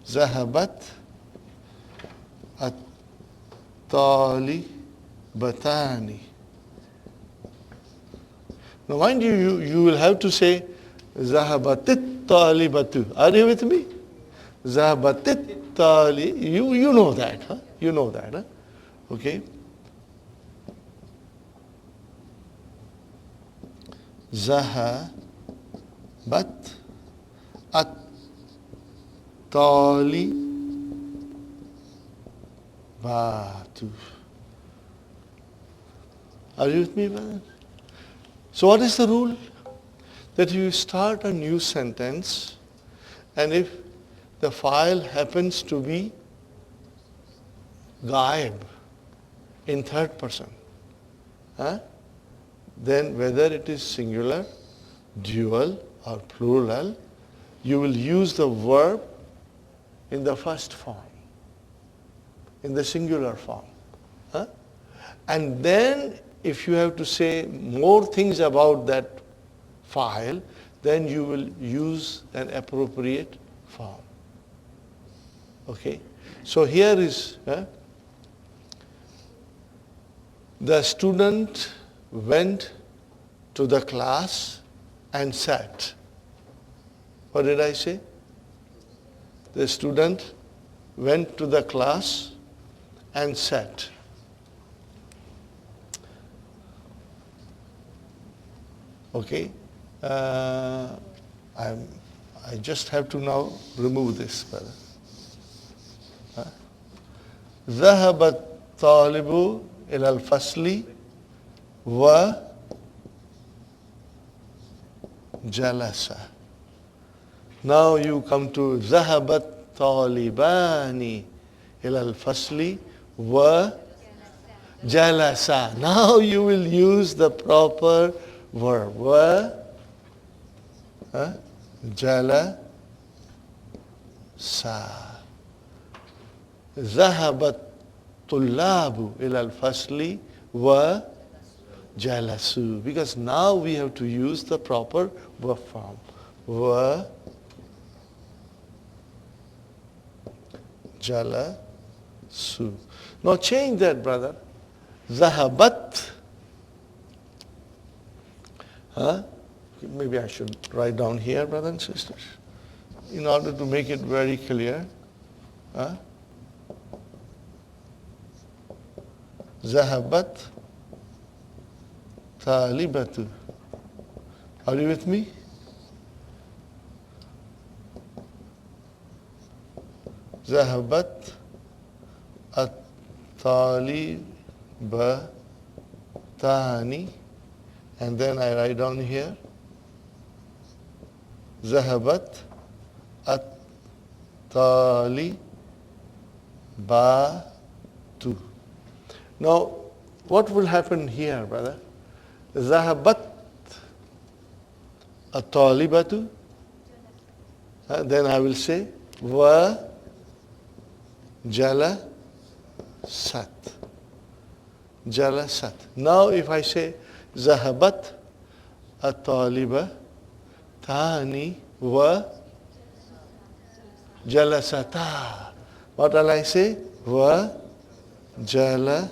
ذهبت الطالبتان. Now mind you, you will have to say ذهبت الطالبة. Are you with me? ذهبت الطالبة. You know that, huh? You know that, huh? Okay. ذهبت الطالبات. Are you with me, brother? So what is the rule? That you start a new sentence, and if the file happens to be ghaib in third person, then whether it is singular, dual or plural, you will use the verb in the first form, in the singular form. And then if you have to say more things about that file, then you will use an appropriate form. Okay. So here is, the student went to the class and sat. What did I say? The student went to the class and sat. Okay. I just have to now remove this, brother. ذهب الطالب إلى الفصل وجلس. Now you come to ذهب الطالبان إلى الفصل وجلس. Now you will use the proper verb. جلس. ذهب الطلاب إلى الفصل وجلسوا. Because now we have to use the proper verb form. وجلسوا. Now change that, brother. ذهبت. Maybe I should write down here, brothers and sisters, in order to make it very clear. ذهبت طالبة. Are you with me? ذهبت الطالبتان, and then I write down here ذهبت الطالبات. Now, what will happen here, brother? ذهبت الطالبة. Then I will say وجلست. جلست. Now if I say ذهبت الطالبة تاني وجلستا, what will I say? وجلستا.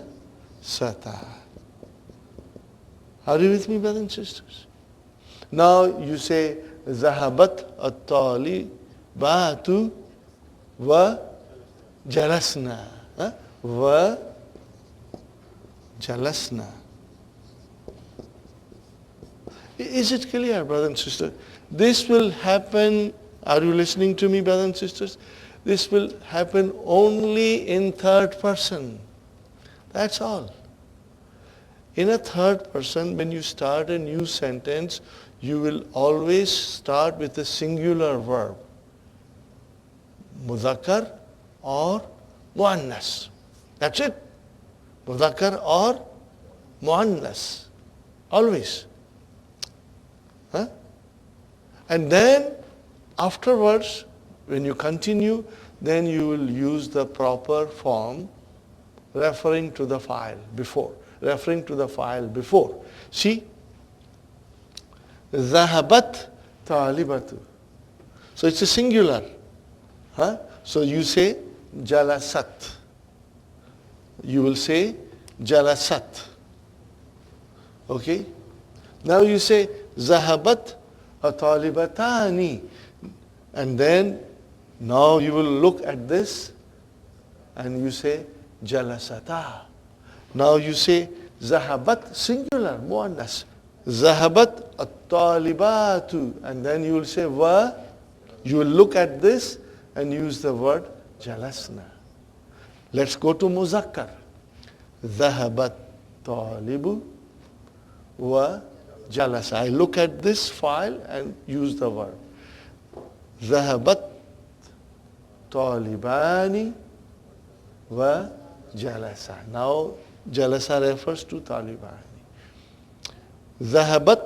Are you with me, brothers and sisters? Now you say ذهبت الطالبات وجلسنا. وجلسنا. Is it clear, brothers and sisters? This will happen, are you listening to me, brothers and sisters? This will happen only in third person. That's all. In a third person, when you start a new sentence, you will always start with a singular verb. Mudhakkar or muannas. That's it. Mudhakkar or muannas. Always. And then afterwards, when you continue, then you will use the proper form referring to the file before. Referring to the file before. See? ذهبت طالبة. So it's a singular. So you say jalasat. You will say jalasat. Okay? Now you say ذهبت الطالبتان. And then now you will look at this and you say jalasata. Now you say ذهبت singular muannas. ذهبت الطالبات, and then you will say wa. You will look at this and use the word jalasna. Let's go to muzakkar. ذهبت طالب وجلس. I look at this file and use the verb. ذهبت طالبان وجلس. Now jalasa refers to طالبان. ذهبت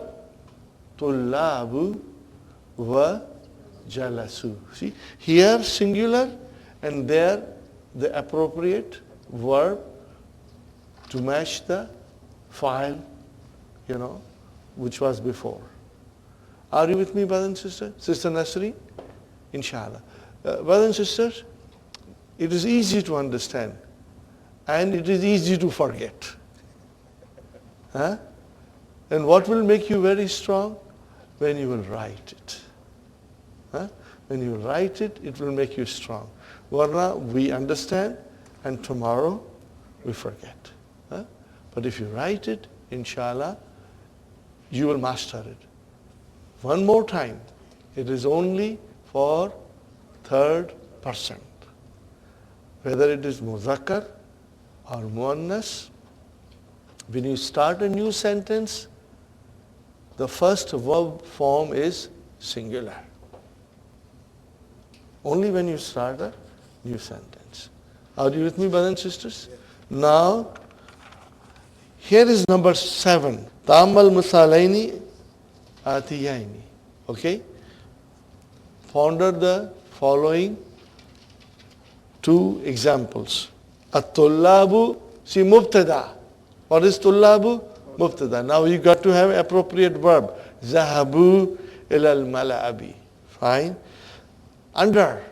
طلاب وجلسوا. See, here singular and there the appropriate verb to match the file, which was before. Are you with me, brothers and sisters? Sister Nasri? Inshallah. Brothers and sisters, It is easy to understand. And it is easy to forget. Huh? And what will make you very strong? When you will write it. Huh? When you write it, it will make you strong. Warna, we understand, and tomorrow we forget. Huh? But if you write it, inshallah, you will master it. One more time, it is only for third person. Whether it is muzakkar or muannas, when you start a new sentence, the first verb form is singular. Only when you start a new sentence. Are you with me, brothers and sisters? Now, here is number 7. Ta'ammal musalaini atiyaini. Okay? Ponder the following two examples. At-tullabu, see mubtada. What is tullabu? Mubtada. Now you got to have appropriate verb. Zahabu ilal mala'abi. Fine. Under.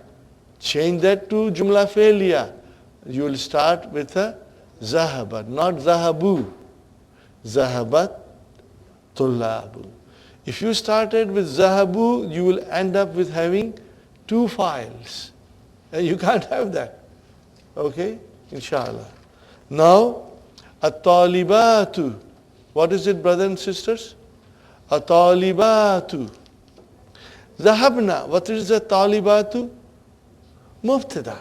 Change that to jumla failure. You will start with a zahabat, not zahabu. Zahabat tullabu. If you started with zahabu, you will end up with having two files. And you can't have that. Okay? Inshallah. Now, at-talibatu. What is it, brothers and sisters? At-talibatu. Zahabna. What is the talibatu? Mubtada.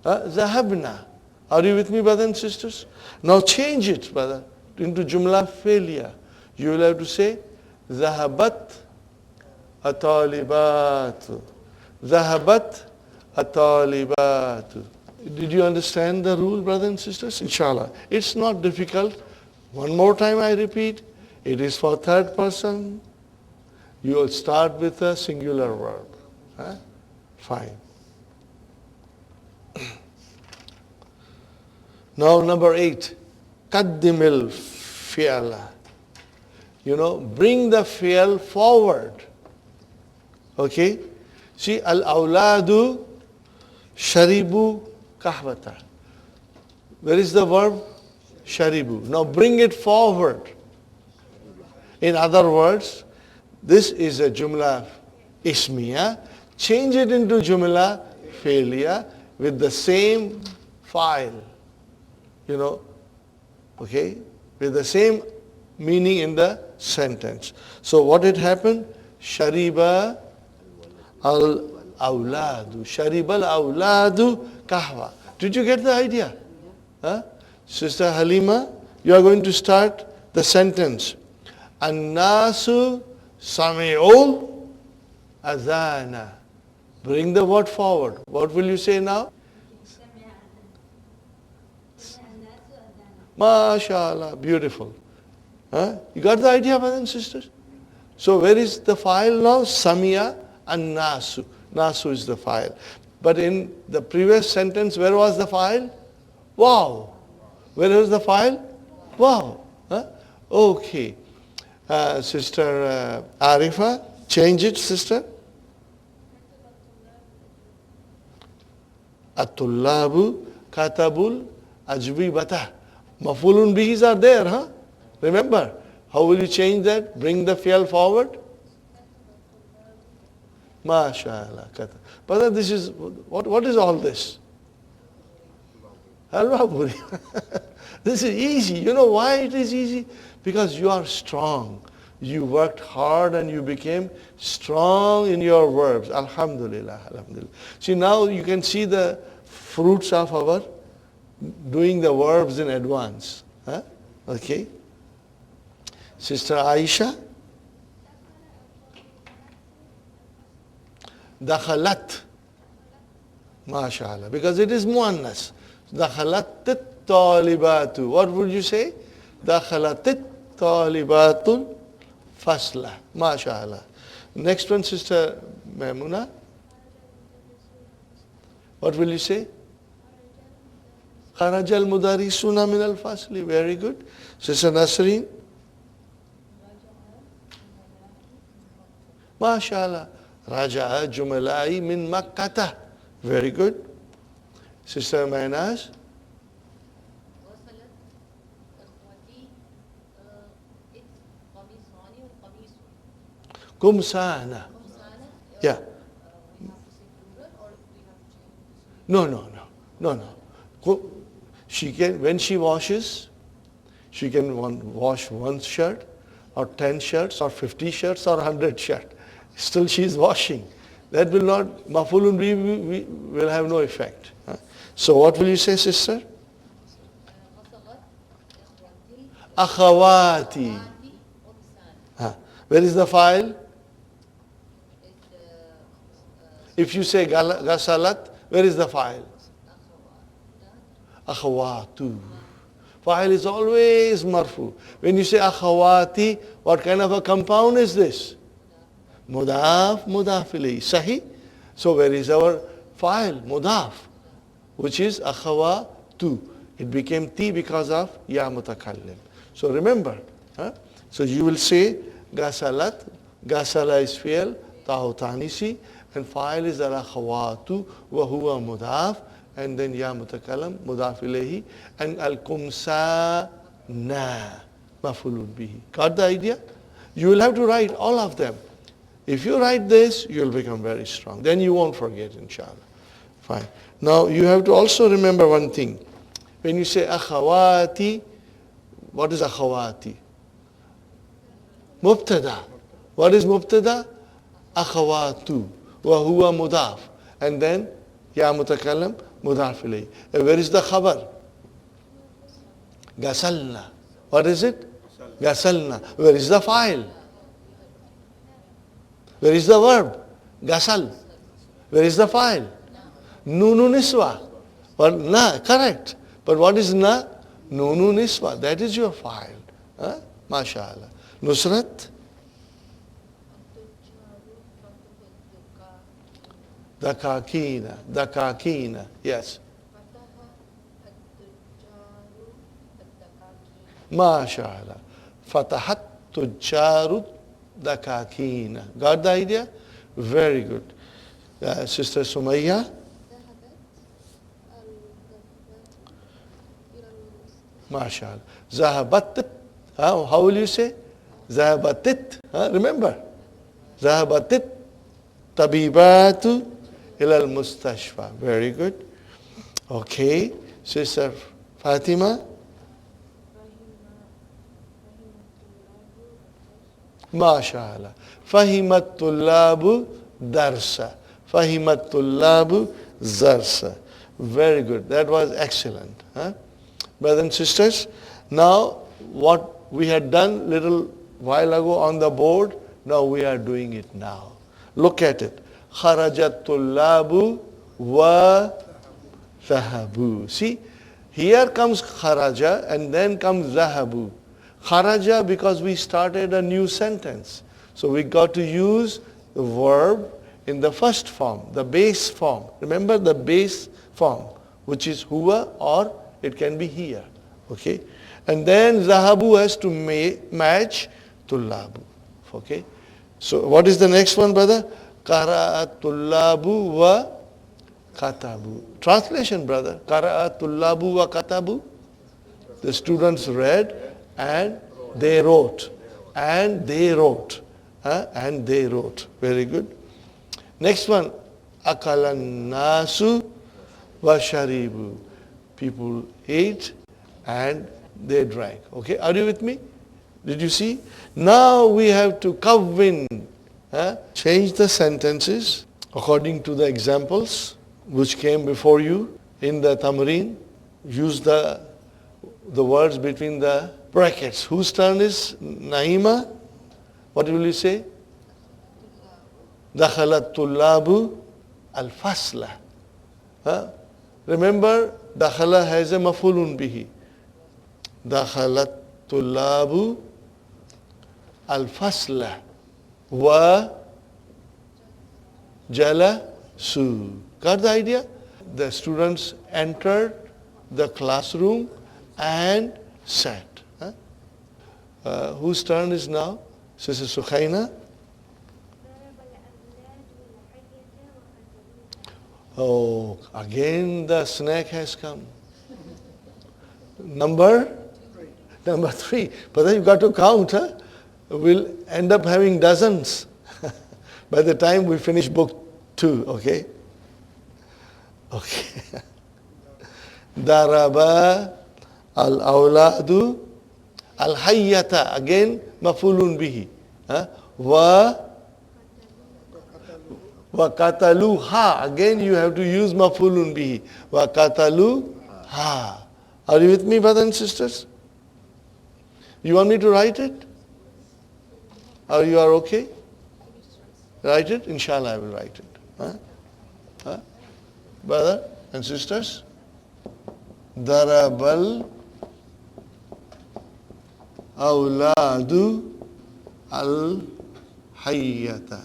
Zahabna. Are you with me, brothers and sisters? Now change it, brother, into jumla failure. You will have to say, Zahabat at-talibatu. Zahabat at-talibatu. Did you understand the rule, brothers and sisters? Inshallah. It's not difficult. One more time I repeat. It is for third person. You will start with a singular verb. Huh? Fine. Now number 8. Qaddimil fi'ala. Bring the fi'al forward. Okay? See, al-awladu sharibu kahwata. Where is the verb? Sharibu. Now bring it forward. In other words, this is a jumla ismiya. Change it into jumla failure with the same file. Okay? With the same meaning in the sentence. So what had happened? Shariba al-awladu. Shariba al-awladu kahwa. Did you get the idea? Huh? Sister Halima, you are going to start the sentence. An-nasu sami'ul azana. Bring the word forward. What will you say now? MashaAllah, beautiful. Huh? You got the idea, brothers and sisters? So where is the file now? Samia and Nasu. Nasu is the file. But in the previous sentence, where was the file? Wow. Where was the file? Wow. Huh? Okay. Sister Arifa, change it, sister. At-tullabu katabul ajwibata. Mafulun bihis are there, huh? Remember, how will you change that? Bring the fi'al forward. MashaAllah. But this is, what is all this? Halwa puri. This is easy. You know why it is easy? Because you are strong. You worked hard and you became strong in your verbs. Alhamdulillah. Alhamdulillah. See, now you can see the fruits of our doing the verbs in advance. Huh? Okay. Sister Aisha. Dakhalat. MashaAllah. Because it is muannas. Dakhalat talibatu. What would you say? Dakhalat talibatul fasla. MashaAllah. Next one, Sister Maimuna. What will you say? Kharajal mudarisuna min al-fasli. Very good. Sister Nasreen. MashaAllah. Raja'a jumalai min makkata. Very good. Sister Maynaz? غسلت إخوتي it's قميصاني وقميص Kumsana. قمصانة. Yeah. We have to say plural or we have to change? No. She can, when she washes, she can wash one shirt or 10 shirts or 50 shirts or 100 shirts. Still she is washing. That will not, mafulun bihi will have no effect. So what will you say, sister? غسلت إخوتي Akhawati. أخواتي قمصان. Where is the file? It's If you say gasalat, where is the file? أخوات. Akhawatu. File is always marfu. When you say akhawati, what kind of a compound is this? Mudaf, mudaf ilayhi. Sahi? So where is our file? Mudaf, which is akhawatu. It became ti because of ya mutakallim. So remember, so you will say gasalat, gasala is fi'l, ta'u tanisi, and file is al akhawatu, wa huwa mudaf, and then ya mutakallam, mudaf ilayhi, and al kumsa na, mafulun bihi. Got the idea? You will have to write all of them. If you write this, you will become very strong. Then you won't forget, inshallah. Fine. Now you have to also remember one thing. When you say akhawati, what is akhawati? Mubtada. What is mubtada? Akhawatu. Wa huwa mudaf. And then ya mutakallam, mudaf ilayhi. Where is the khabar? Gasalna. What is it? Gasalna. Where is the file? Where is the verb? Gasal. Where is the file? Nunu niswa. But na, correct. But what is na? Nunu niswa. That is your file. MashaAllah. Nusrat? Dakakina. Dakakina. Yes. MashaAllah. Fatahat tujjaru dakakina. Got the idea? Very good. Sister Sumayya? MashaAllah. Zahabat. How will you say? Zahabatit. Remember? Zahabatit tabibatu ilal mustashfa. Very good. Okay. Sister Fatima? MashaAllah. Fahimat tullabu darsa. Fahimat tullabu zarsa. Very good. That was excellent. Brothers and sisters, now what we had done little while ago on the board, now we are doing it now. Look at it. Kharajat tullabu wa zahabu. See, here comes kharaja and then comes zahabu. Kharaja because we started a new sentence. So we got to use the verb in the first form, the base form. Remember the base form, which is huwa or it can be here. Okay? And then zahabu has to match tullabu. Okay? So what is the next one, brother? Qara'at tullabu wa katabu. Translation, brother. Qara'at tullabu wa katabu. The students read and they wrote. And they wrote. And they wrote. Very good. Next one. Akalan nasu wa sharibu. People ate and they drank. Okay, are you with me? Did you see? Now we have to kawwin. Change the sentences according to the examples which came before you in the tamreen. Use the words between the brackets. Whose turn is Naima? What will you say? Dakhalat tullabu al-fasla. Remember, dakhala has a mafulun bihi. Dakhalat tullabu al-fasla wa jalasu. Got the idea? The students entered the classroom and sat. Whose turn is now? Sister Sukhaina? Oh, again the snake has come. Number 3. But then you've got to count, huh? We'll end up having dozens by the time we finish book 2, okay? Okay. Daraba al-awladu al-hayyata. Again, mafulun bihi. Wa kataluha. Again, you have to use mafulun bihi. Wa kataluha. Are you with me, brothers and sisters? You want me to write it? Or you are okay? Write it? Inshallah, I will write it. Brother and sisters? Darabal awladu al-hayyata.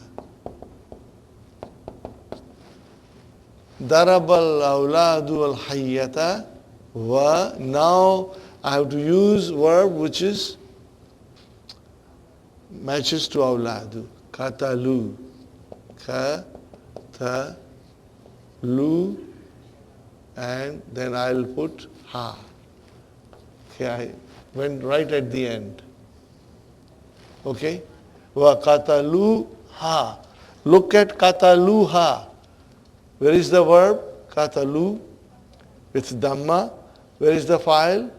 Darabal awladu al-hayyata. Wa. Now I have to use verb which is matches to awladu. Katalu. Katalu. And then I'll put ha. Okay, I went right at the end. Okay? Wa katalu ha. Look at katalu ha. Where is the verb? Katalu. With dhamma. Where is the file?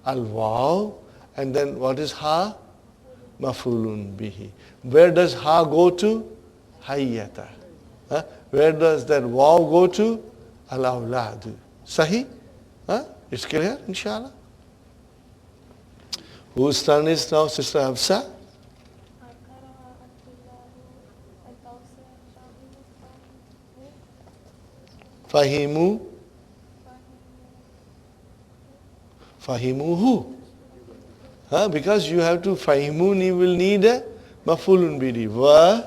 Al-waw. And then what is ha? Mafulun bihi. Where does ha go to? Hayyata. Where does that waw go to? Al-awladu. Sahi? It's clear, inshallah? Whose turn is now, Sister Hafsa? Fahimu. Fahimuhu. Because you have to fahimun, you will need a mafulun bihi. Wa.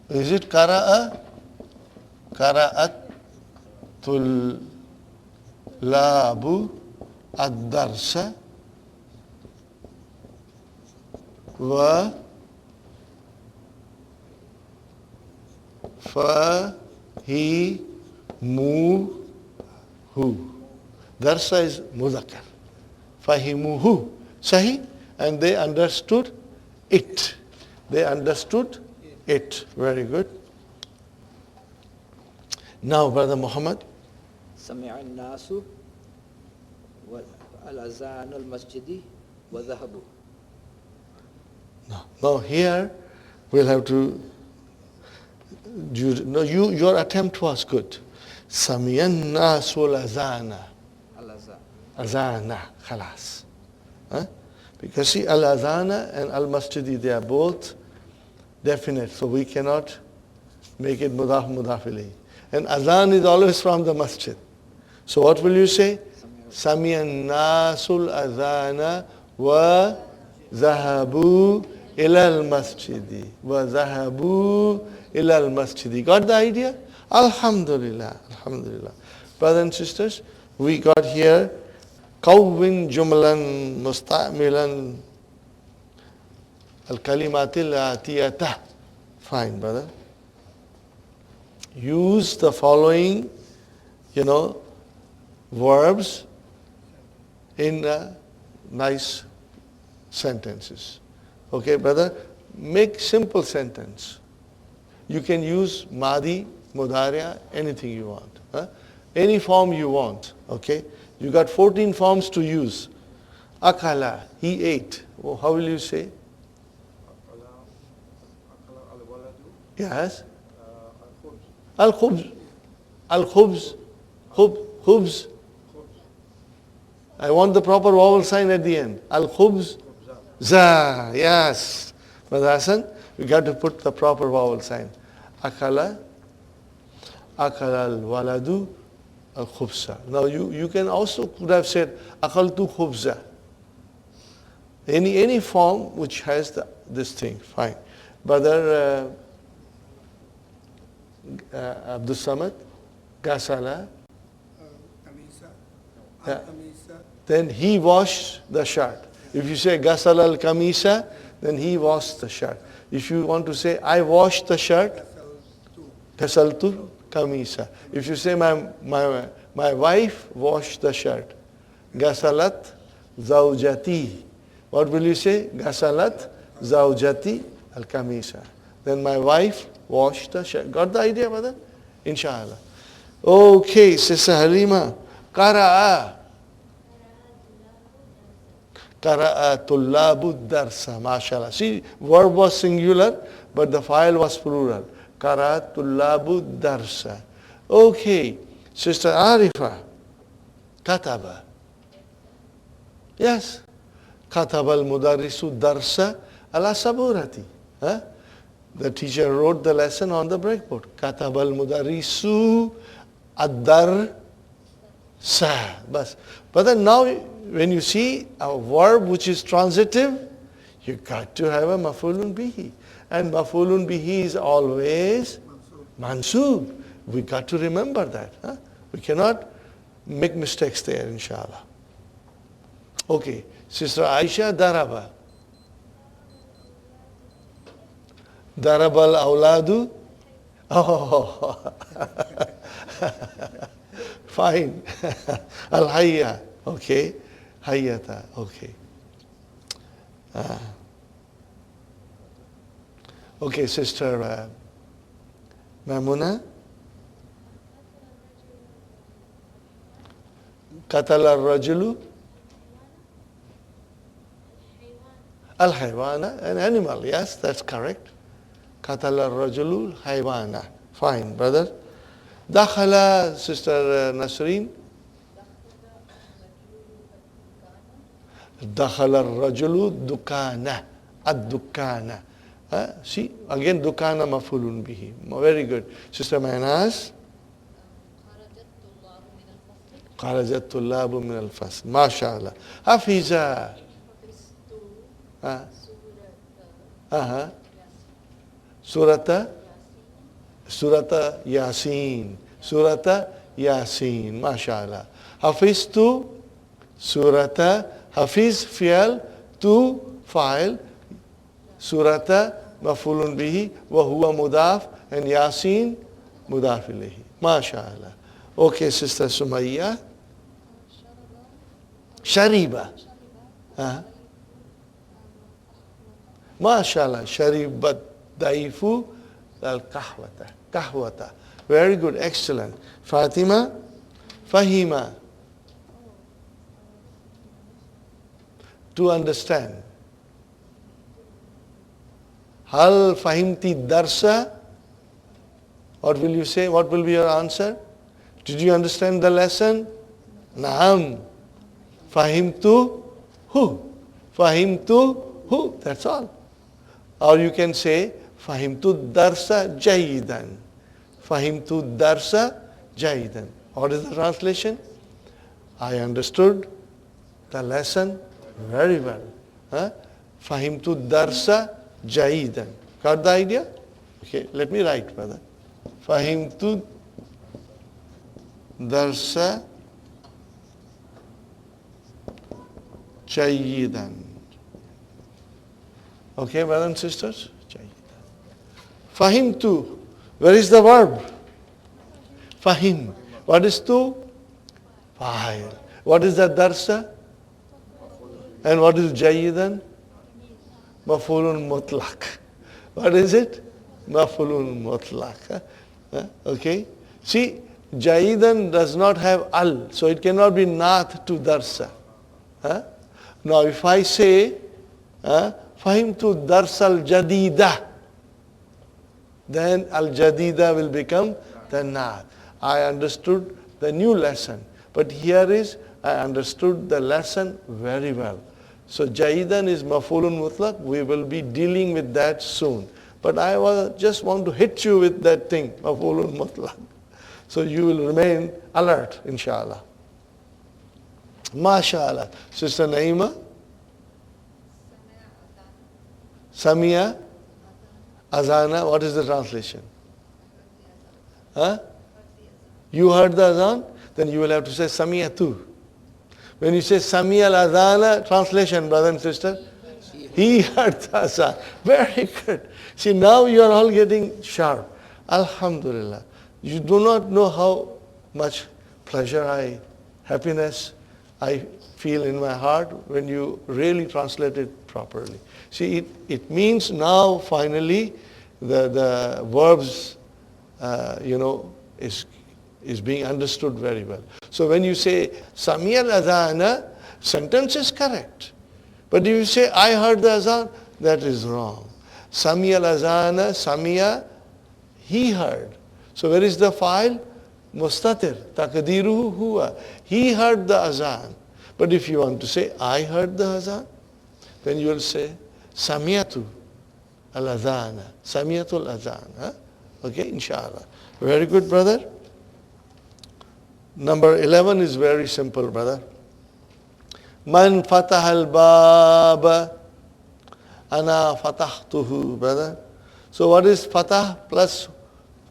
Is it kara'a? Kara'atul labu ad-darsa wa fahimuhu. Darsa is mudhakkar. Fahimuhu. Sahi? And they understood it. They understood it. Very good. Now, Brother Muhammad. سمع الناس والأذان المسجد وذهبوا. Now here we'll have to. Your attempt was good. سمع الناس والأذان. Azana, khalas. Because see, al-azana and al-masjidi, they are both definite, so we cannot make it mudaf ilayhi. And azan is always from the masjid. So what will you say? Sami'an nasul azana wa zahabu ilal masjidi. Wa zahabu ilal masjidi. Got the idea? Alhamdulillah. Alhamdulillah. Brothers and sisters, we got here كون جملا مستعملا الكلمات الآتية. Fine, brother. Use the following, verbs in nice sentences. Okay, brother? Make simple sentence. You can use Madi, Mudariya, anything you want. Any form you want. Okay? You got 14 forms to use. Akala, he ate. Oh, how will you say? Yes. Al-khubz. Al-khubz. Khubz. I want the proper vowel sign at the end. Al-khubz. Za. Yes. Brother Hassan, we got to put the proper vowel sign. Akala. Akala al-waladu. Al-khubza. Now you can also could have said akaltu khubza. Any form which has this thing, fine. Brother Abdul Samad, Gasala. Then he washed the shirt. If you say Gasala al-kamisa, then he washed the shirt. If you want to say I washed the shirt, Ghasaltu kamisa. If you say my wife washed the shirt, Ghasalat zawjati. What will you say? Ghasalat zawjati al kamisa. Then my wife washed the shirt. Got the idea, brother? Inshallah. Okay, Sister Halima. Qara'a. Qara'a tullabu darsa. MashaAllah. See, verb was singular, but the file was plural. Qara'a tullabu darsa. Okay, Sister Arifa. Kataba. Yes. Kataba al-mudarrisu darsa ala saburati. Huh? The teacher wrote the lesson on the breakboard. Kataba al-mudarrisu ad-darsa. Bas. But then now when you see a verb which is transitive, you got to have a maf'ulun bihi. And maf'ulun bihi is always mansub. We got to remember that. Huh? We cannot make mistakes there, inshallah. Okay, Sister Aisha, daraba. Darabal awladu. Oh, fine. Al hayya. Okay. Hayyata. Okay. Okay, Sister Mamuna. Qatala ar-rajulu. Al-haywana, an animal. Yes, that's correct. Qatala ar-rajulu haywana. Fine, brother. Dakhala, Sister Nasreen. Dakhala ar-rajulu dukana. Ad-dukana. See, again dukana maf'ulun bihi. Very good. Sister Maynaz. Kharajat tullabu min al-fasl. MashaAllah. Hafiza. Surata Yasin. Surata Yasin. MashaAllah. Hafiztu Surata. Hafiz fi'al tu fa'il. Surata maf'ulun bihi wa huwa mudaf and Yasin mudaf ilayhi. MashaAllah. Okay, Sister Sumayya. Shariba. MashaAllah. Sharibat daifu al-kahwata. Kahwata. Very good. Excellent. Fatima. Fahima. To understand. Hal fahimti darsa? What will you say? What will be your answer? Did you understand the lesson? Naam. Fahimtu hu. Fahimtu hu. That's all. Or you can say Fahimtu darsa jayidan. Fahimtu darsa jayidan. What is the translation? I understood the lesson very well. Fahimtu darsa jayidan. Got the idea? Okay, let me write, brother. Fahimtu darsa jayidan. Okay, brothers and sisters? Fahimtu. Where is the verb? Fahim. What is tu? Fa'il. What is the darsa? And what is jayidan? Maf'ulun mutlaq. What is it? Maf'ulun mutlaq. Okay? See, jayidan does not have al, so it cannot be nath to darsa. Now if I say, Fahimtu darsal jadida, then al jadida will become the nath. I understood the new lesson. But here is, I understood the lesson very well. So jaidan is maf'ulun mutlaq. We will be dealing with that soon. But I just want to hit you with that thing, maf'ulun mutlaq. So you will remain alert, inshallah. MashaAllah. Sister Naima? Samia? Azana? What is the translation? You heard the azan? Then you will have to say Samia too. When you say Samia al-Azana, translation, brother and sister, he heard the azan. Very good. See, now you are all getting sharp. Alhamdulillah. You do not know how much pleasure happiness I feel in my heart when you really translate it properly. See, it means now finally the verbs, is being understood very well. So when you say, Samiya al-adhana, sentence is correct. But if you say, I heard the azan, that is wrong. Samiya al-azana, Samiya, he heard. So where is the file? Mustatir, taqdiruhu huwa. He heard the azan. But if you want to say, I heard the azan, then you will say, Samiyatu al-azana, Samiyatu al-azan. Huh? Okay, inshallah. Very good, brother. Number 11 is very simple, brother. Man fatah al-baba, ana fatahtuhu, brother. So what is fatah plus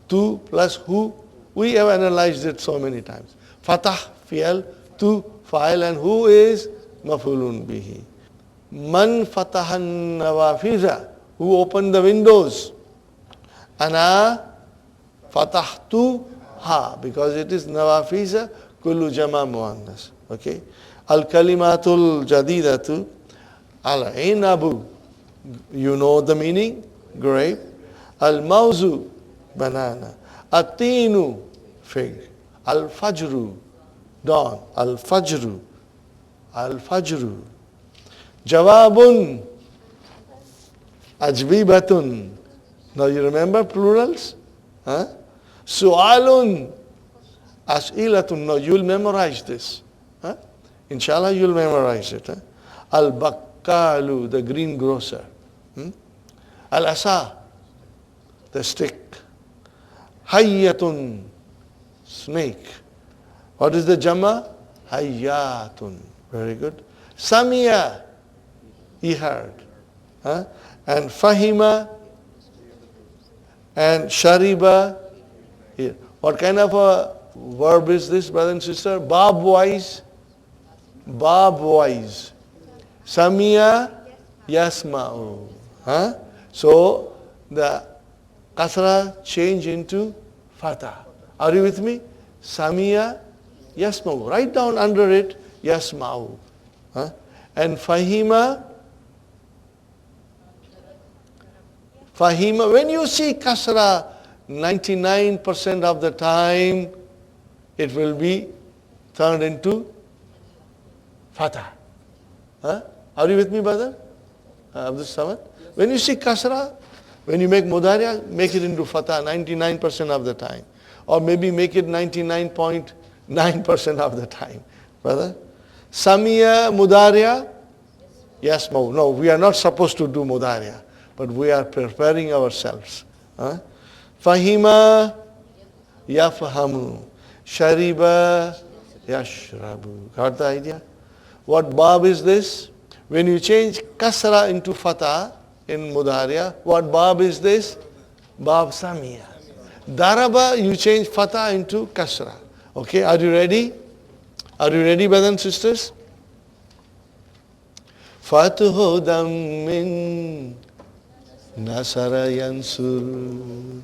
tu plus hu? We have analyzed it so many times. Fatah, fi'al, tu, fa'il, and hu is maf'ulun bihi. Man fatahan nawafiza, who opened the windows. Ana fatahtu ha, because it is nawafiza, kullu jama muannas. Okay? Al kalimatul jadidatu, al inabu, you know the meaning? Grape. Al mawzu, banana. Atinu, fig. Al fajru, dawn. Al fajru, al fajru. Jawabun, ajwibatun. Now you remember plurals? Huh? Su'alun, as'ilatun. Now you will memorize this. Huh? Inshallah you will memorize it. Huh? Al bakkalu, the greengrocer. Al asa, the stick. Hayyatun, snake. What is the jama? Hayyatun. Very good. Samiya, he heard. Huh? And fahima and shariba. Here. What kind of a verb is this, brother and sister? Bab wise. Bab wise. Samiya yasma'u. Huh? So the kasra change into fatah. Are you with me? Samiya yasma'u. Write down under it yasma'u. Huh? And fahima. Fahima. When you see kasra, 99% of the time it will be turned into fatah. Huh? Are you with me, brother? Abdul Samad? When you see kasra, when you make mudariya, make it into fatah 99% of the time. Or maybe make it 99.9% of the time. Brother? Samiya mudariya? Yes, no, we are not supposed to do mudariya. But we are preparing ourselves. Huh? Fahima yafhamu. Shariba yashrabu. Got the idea? What bab is this? When you change kasra into fatah in mudariya, what bab is this? Bab samiya. Daraba, you change fatah into kasra. Okay, are you ready? Are you ready, brothers and sisters? Fatuhu dammin nasara yansur.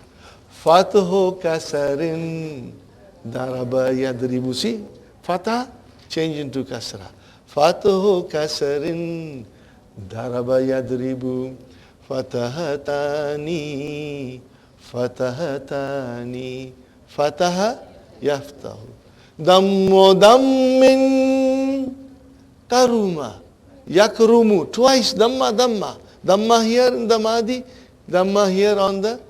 Fatuhu kasarin daraba yadribu. See, fatah change into kasra. Fatuhu kasarin daraba yadribu. Fatahatani, fatahatani, fataha yaftahu. Dammo dammin karuma, yakrumu. Twice damma, damma. Damma here in the madi, damma here on the,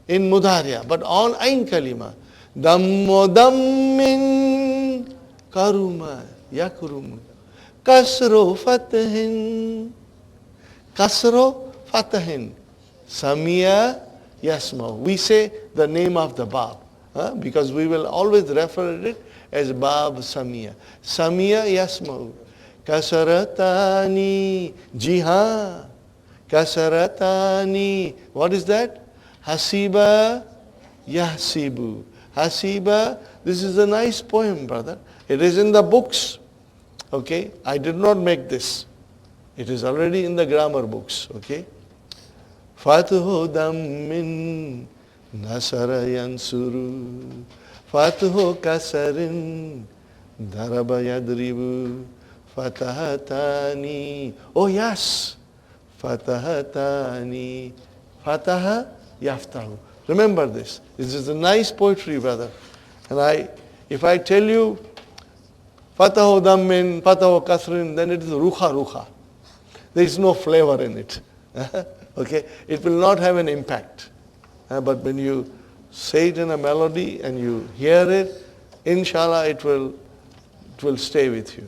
in mudariya. But on ain kalima. Dammo dammin karuma, yakrumu. Kasro fatahin. Kasro fatahin. Samiya yasma. We say the name of the bab. Because we will always refer to it as bab samiya. Samiya yasma. Kasaratani jiha. Kasaratani. What is that? Hasiba yahsibu. Hasiba. This is a nice poem, brother. It is in the books. Okay, I did not make this. It is already in the grammar books. Okay. Fatuhu dammin Nasara yansuru. Fatho kasarin. Daraba yadribu. Fatahatani. Oh yes. Fatahatani. Fataha yaftahu. Remember this. This is a nice poetry, brother. And if I tell you Fatahu dammin, Fatahu kasrin, then it is ruha ruha. There is no flavor in it. Okay? It will not have an impact. But when you say it in a melody and you hear it, inshallah it will stay with you.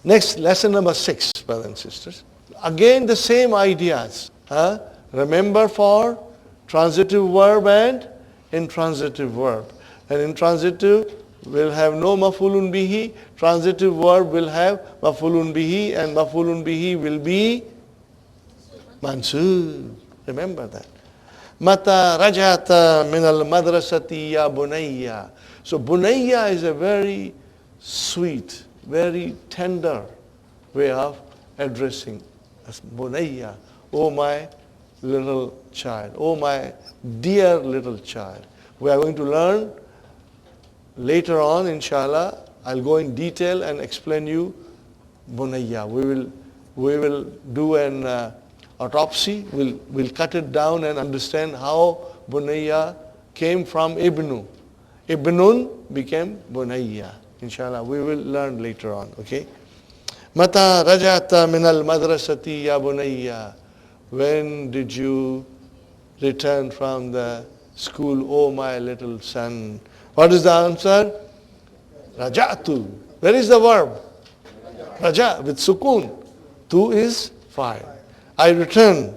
Next, lesson number 6, brothers and sisters. Again the same ideas. Remember for transitive verb and intransitive verb. And intransitive will have no maf'ulun bihi. Transitive verb will have maf'ulun bihi, and maf'ulun bihi will be mansub. Remember that. Mata rajata min al madrasati ya bunayya. So bunayya is a very sweet, very tender way of addressing us. Bunayya, oh my little child, oh my dear little child. We are going to learn later on, inshallah. I'll go in detail and explain you bunayya. We will do an autopsy. We'll cut it down and understand how bunayya came from ibnu. Ibnun became bunayya. Inshallah, we will learn later on. Okay. Mata rajata min al madrasati ya bunayya. When did you return from the school, oh my little son? What is the answer? Raja'tu. Where is the verb? Raja with sukun. Tu is fine. I return.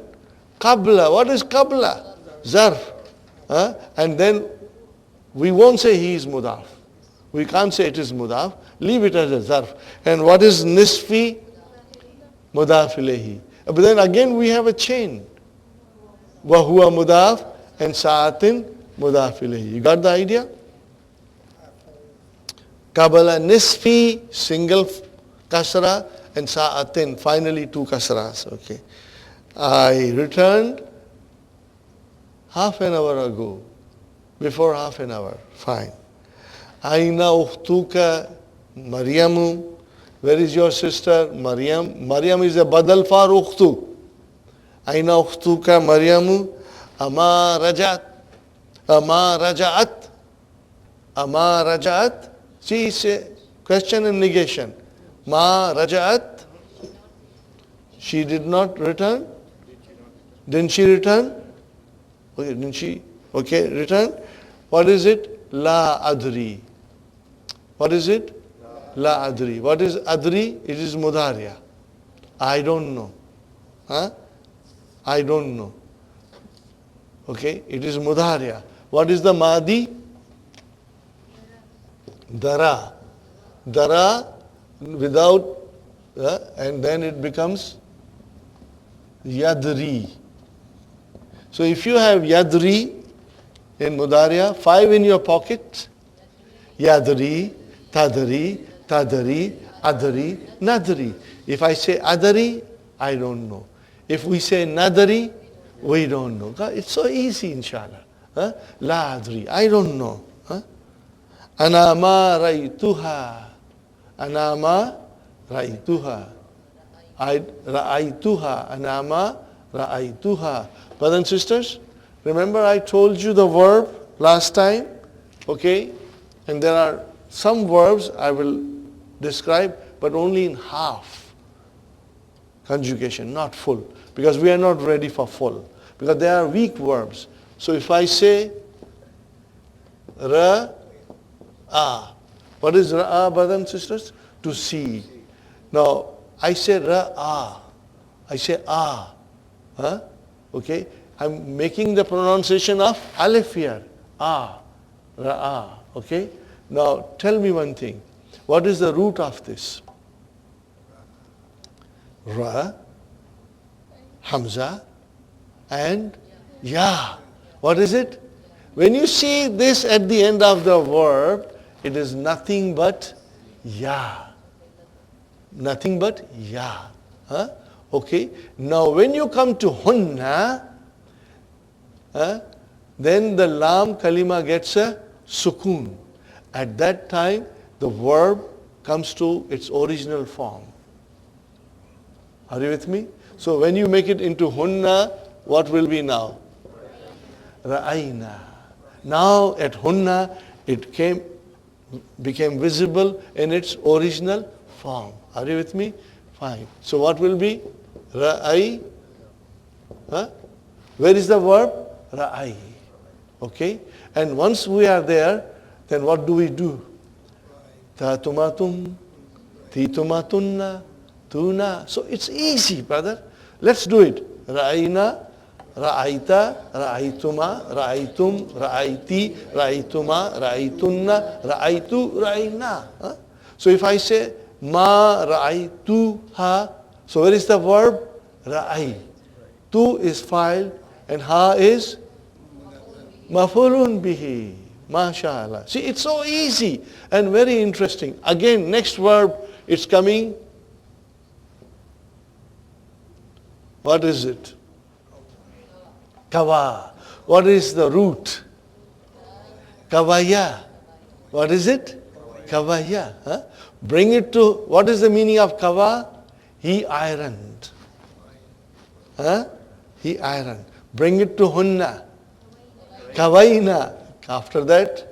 Qabla. What is qabla? Zarf. And then we won't say he is mudaf. We can't say it is mudaf. Leave it as a zarf. And what is nisfi? Mudaf ilayhi. But then again we have a chain. Wa huwa mudaf and sa'atin mudaf ilayhi. You got the idea? Qabala nisfi, single kasra, and sa'atin, finally 2 kasras. Okay. I returned half an hour ago. Before half an hour. Fine. Aina ukhtuka Maryamu. Where is your sister? Maryam. Maryam is a badal for ukhtu. Aina ukhtuka Maryamu. Ama rajat. Ama raja'at. Ama raja'at. See, it's a question and negation. Ma raja'at. She did not return. Didn't she return? Okay, didn't she? Okay, return. What is it? La adri. What is it? La adri. What is adri? It is mudariya. I don't know. I don't know. Okay, it is mudariya. What is the madi? Dara. Dara without, and then it becomes yadri. So if you have yadri in mudariya, 5 in your pocket, yadri, tadri, tadri, adri, nadri. If I say adari, I don't know. If we say nadari, we don't know. It's so easy, inshallah. La adri, I don't know. Ana ma ra'aytuha. Ana ma ra'aytuha. I ra'aytuha. Ana ma ra'aytuha. Brothers and sisters, remember I told you the verb last time? Okay? And there are some verbs I will describe, but only in half conjugation, not full. Because we are not ready for full. Because they are weak verbs. So if I say ra, what is ra'a, brothers and sisters? To see. Now, I say ra'a. I say Okay? I'm making the pronunciation of alif here. Ra'a. Okay? Now, tell me one thing. What is the root of this? Ra, Hamza, and Ya. What is it? When you see this at the end of the verb, it is nothing but Ya. Nothing but Ya. Okay? Now when you come to Hunna, then the lam kalima gets a sukoon. At that time, the verb comes to its original form. Are you with me? So when you make it into hunna, what will be now? Ra'ayna. Now at hunna, it became visible in its original form. Are you with me? Fine. So what will be? Ra'ay. Where is the verb? Ra'ay. Okay? And once we are there, then what do we do? Ta tumatum, ti tumatunna, tuna. So it's easy, brother. Let's do it. Ra'ayna, ra'ayta, ra'aytuma, ra'aytum, ra'ayti, ra'aytuma, ra'aytunna, ra'aytu, ra'ayna. So if I say ma ra'aytuha, so where is the verb? Ra'ay. Tu is file and ha is mafulun bihi. MashaAllah. See, it's so easy and very interesting. Again, next verb, it's coming. What is it? Kawa. What is the root? Kavaya. What is it? Kavaya. Bring it to, what is the meaning of kawa? He ironed. He ironed. Bring it to hunna. Kavaina. After that,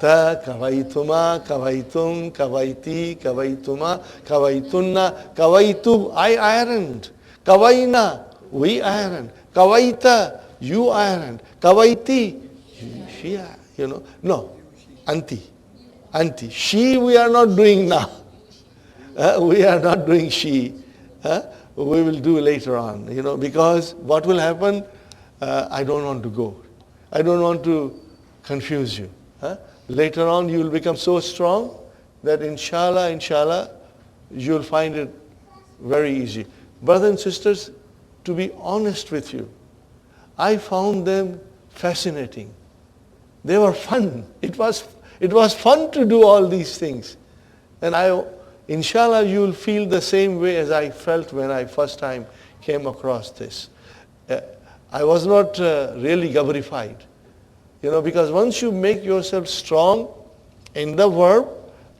ta, kavaituma, kavaitum, kavaiti, kavaituma, kavaitunna, kavaitu, I ironed. Kavaina, we ironed. Kavaita, you ironed. Kavaiti, she, No, auntie. She we are not doing now. We are not doing she. We will do later on, because what will happen, I don't want to go. I don't want to confuse you. Later on you will become so strong that inshallah, you'll find it very easy. Brothers and sisters, to be honest with you, I found them fascinating. They were fun. It was fun to do all these things. And inshallah, you will feel the same way as I felt when I first time came across this. I was not really gabrified. Because once you make yourself strong in the verb,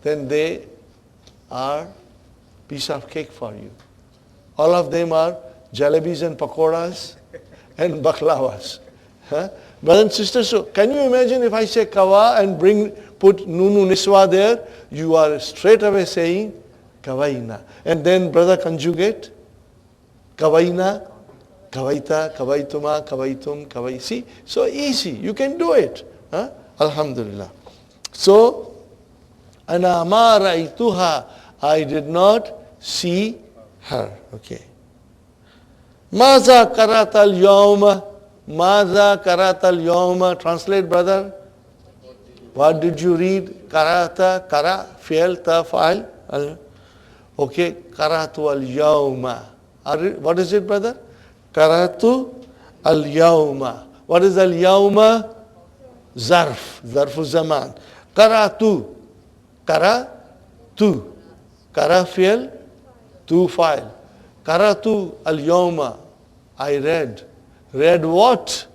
then they are piece of cake for you. All of them are jalebis and pakoras and baklawas. Brothers and sisters, so can you imagine if I say kawa and put nunu niswa there, you are straight away saying kawaina. And then brother conjugate, kawaina, kawaita, kawaituma, kawaitum, kawaisi. So easy, you can do it. Alhamdulillah. So, ana ma ra'aytuha, I did not see her. Okay. Maza karata al-yawma, maza karata al-yawma. Translate, brother. What did you read? Karata, kara, fi'al, ta, fa'al. Okay, karatu al-yawma. What is it, brother? Karatu al-yawma. What is al-yawma? Zarfu zaman. Karatu. Karatu. Kara fi'al, tu fa'il. Karatu al-yawma. I read. Read what?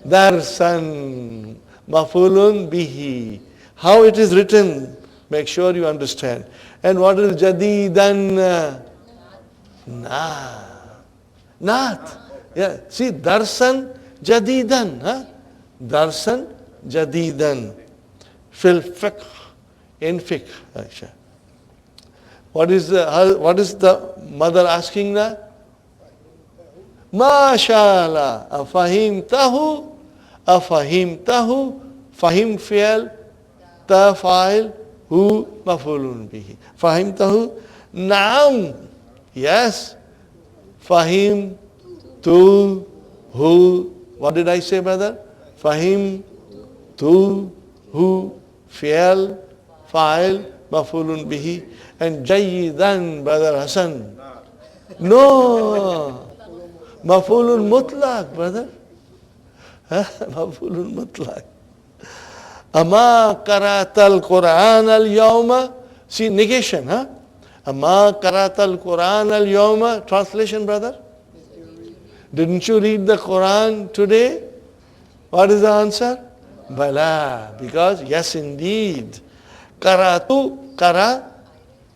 Darsan. Mafulun bihi. How it is written, make sure you understand. And what is jadidan? Not. Yeah. See, darsan jadidan. Darsan jadidan. Fil fiqh. In fiqh. What is the mother asking now? MashaAllah. Afahimtahu. Fahim fi'al. Ta fa'il. Hu mafulun bihi. Fahimtahu. Naam. Yes. Fahim tu hu. What did I say, brother? Fahim tu hu fi'al fa'il mafulun bihi. And jayyidan, brother Hassan. No. Mafulun mutlaq, brother. Mafulun mutlaq. Ama karatal Qur'an al-yawma. See, negation, Ama karatal Qur'an al-yawma. Translation, brother. Didn't you read the Quran today? What is the answer? Bala. Because yes indeed. Karatu, kara,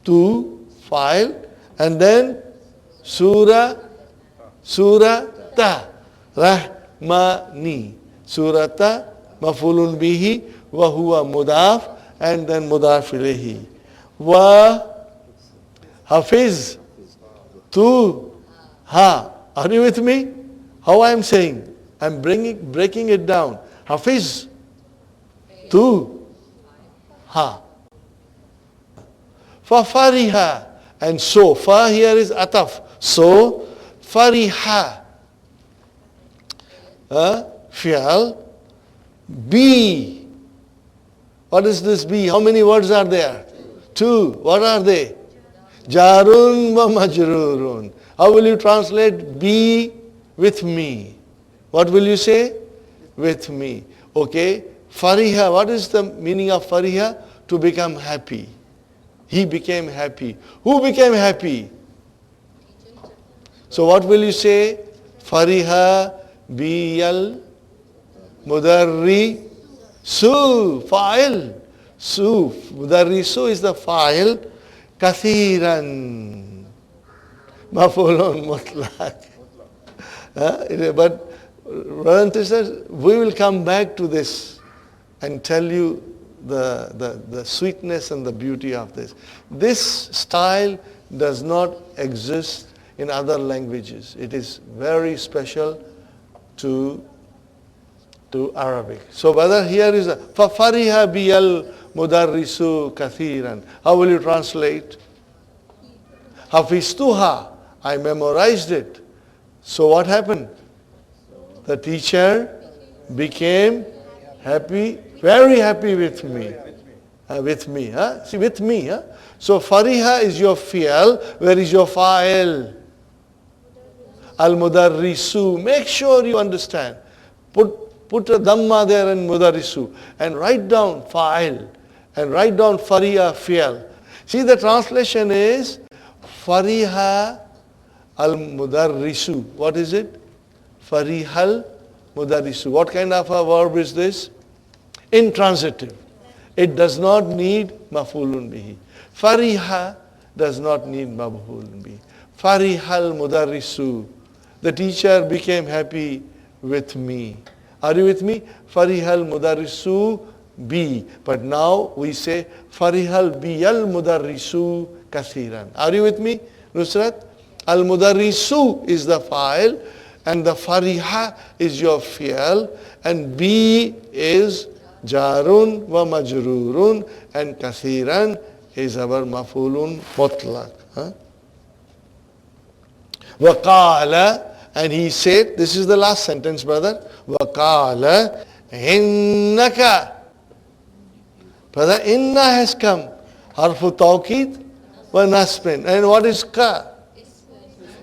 tu, file, and then surah, surata, rahmani. Surata, mafulun bihi, wa huwa mudaf, and then mudaf ilayhi. Wa hafiz, tu, ha. Are you with me? How I am saying? I am breaking it down. Hafiz, tu, ha. Fariha, and so. Fa here is ataf. So, fariha. Fi'al. Be. What is this be? How many words are there? Two. What are they? Jarun wa majrurun. How will you translate be with me? What will you say? With me. Okay. Fariha. What is the meaning of fariha? To become happy. He became happy. Who became happy? So what will you say? Fariha biyal mudarri su. Fa'il. Su. Mudarri su is the fa'il. Kathiran. Mafulun mutlaq. But brothers and sisters, we will come back to this and tell you the sweetness and the beauty of this. This style does not exist in other languages. It is very special to Arabic. So whether here is a فَفَرِحَ بِيَ الْمُدَرِّسُ كَثِيرًا. How will you translate? حَفِظْتُهَا. I memorized it. So what happened? The teacher became happy, very happy with me. With me. See, with me. So fariha is your fi'al. Where is your fa'il? Al-mudarrisu. Make sure you understand. Put a dhamma there in mudarrisu. And write down fa'il. And write down fariha fi'al. See, the translation is fariha al-mudarrisu. What is it? Farihal mudarrisu. What kind of a verb is this? Intransitive. It does not need maf'ulun bihi. Fariha does not need maf'ulun bihi. Farihal mudarrisu. The teacher became happy with me. Are you with me? Farihal mudarrisu bi. But now we say farihal biyal mudarrisu kathiran. Are you with me, Nusrat? Al mudarrisu is the fa'il, and the fariha is your fi'al, and bi is jarun wa majrurun, and kathiran is our maf'ulun mutlaq. Waqala, and he said, this is the last sentence, brother. Waqala innaka. Brother, inna has come. Harfu tawqid wa nasbin. And what is ka?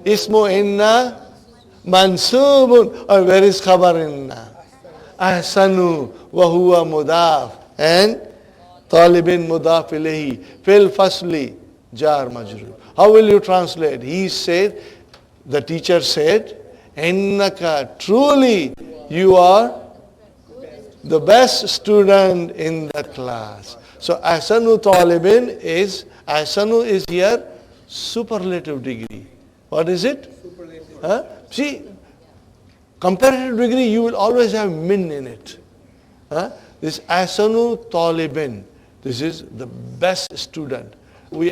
Ismu inna mansubun. Or where is khabar inna? Ahsanu wa huwa mudaf. And talibin mudaf ilayhi. Fil fasli jar majrur. How will you translate? He said, the teacher said, innaka, truly you are the best student in the class. So ahsanu talibin is, ahsanu is here superlative degree. What is it? See, comparative degree, you will always have min in it. This ahsanu talibin, this is the best student. We